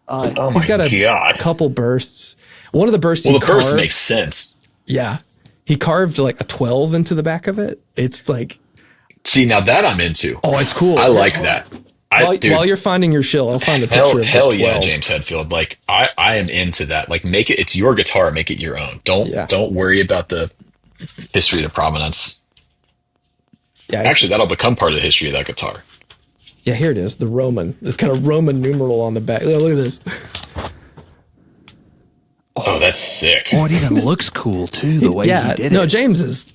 He's got a couple bursts. One of the bursts. Well, the burst makes sense. Yeah. He carved like a 12 into the back of it. It's like, see, now that I'm into. Oh, it's cool. I like that. While you're finding your shill, I'll find a picture of this 12. Hell yeah, James Hetfield. Like I am into that. Like make it, it's your guitar, make it your own. Don't worry about the history, the provenance. Yeah. Actually, that'll become part of the history of that guitar. Yeah, here it is. The Roman. This kind of Roman numeral on the back. Look at this. Oh, that's sick. Oh, it even looks cool too, the way he did it. No, James is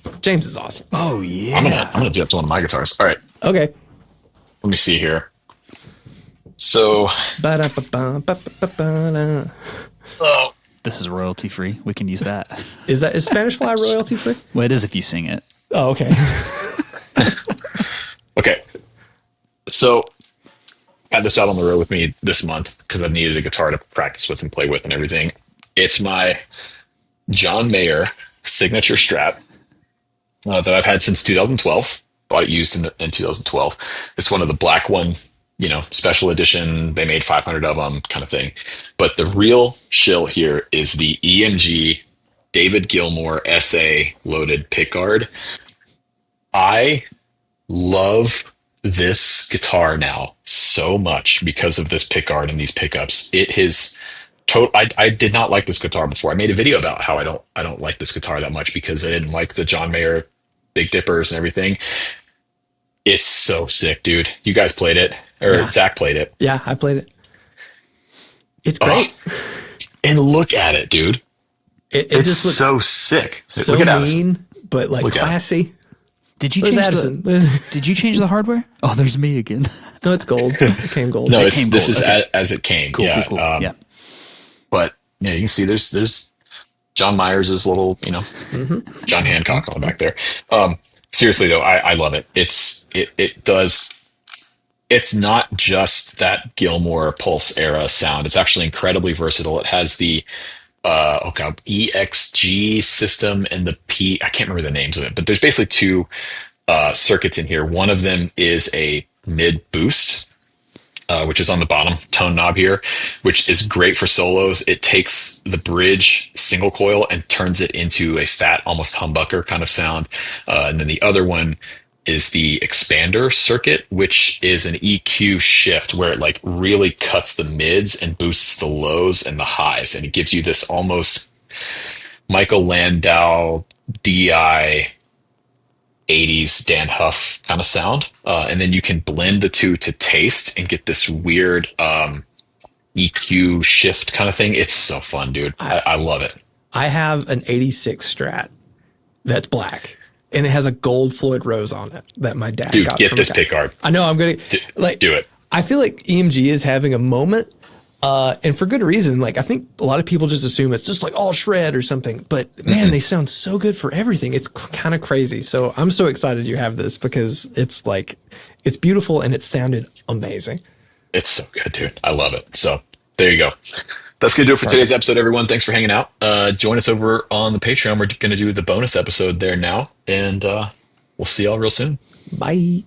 awesome. Oh yeah. I'm gonna do that to one of my guitars. All right. Okay. Let me see here. So this is royalty free. We can use that. Is Spanish Fly royalty free? Well, it is if you sing it. Oh, okay. Okay. So I had this out on the road with me this month because I needed a guitar to practice with and play with and everything. It's my John Mayer signature Strat that I've had since 2012. Bought it used in 2012. It's one of the black one, special edition. They made 500 of them kind of thing. But the real shill here is the EMG David Gilmour SA loaded pickguard. I love this guitar now so much because of this pickguard and these pickups. It is I did not like this guitar before. I made a video about how I don't like this guitar that much because I didn't like the John Mayer Big Dippers and everything. It's so sick, dude. You guys played it, or Zach played it. Yeah, I played it. It's great. And look at it, dude. It just looks so sick. So look at mean, Addison. But like classy. Did you change Addison? Did you change the hardware? Oh, there's me again. No, it's gold. It came gold. No, this is as it came. Cool, yeah. cool. Yeah. But yeah, you can see there's John Myers' little, John Hancock on the back there. Seriously though, I love it. It's not just that Gilmour Pulse era sound. It's actually incredibly versatile. It has the EXG system and the I can't remember the names of it, but there's basically two circuits in here. One of them is a mid boost, which is on the bottom tone knob here, which is great for solos. It takes the bridge single coil and turns it into a fat, almost humbucker kind of sound. And then the other one is the expander circuit, which is an EQ shift where it like really cuts the mids and boosts the lows and the highs. And it gives you this almost Michael Landau DI 80s Dan Huff kind of sound. And then you can blend the two to taste and get this weird EQ shift kind of thing. It's so fun, dude. I love it. I have an 86 Strat that's black. and it has a gold Floyd Rose on it that my dad Dude, got get from a this guy. pick guard. I know I'm gonna like Do it. I feel like EMG is having a moment, and for good reason. Like I think a lot of people just assume it's just like all shred or something, but man, they sound so good for everything. It's kind of crazy. So I'm so excited you have this because it's like it's beautiful and it sounded amazing. It's so good, dude. I love it. So there you go. That's going to do it for today's episode, everyone. Thanks for hanging out. Join us over on the Patreon. We're going to do the bonus episode there now, and we'll see y'all real soon. Bye.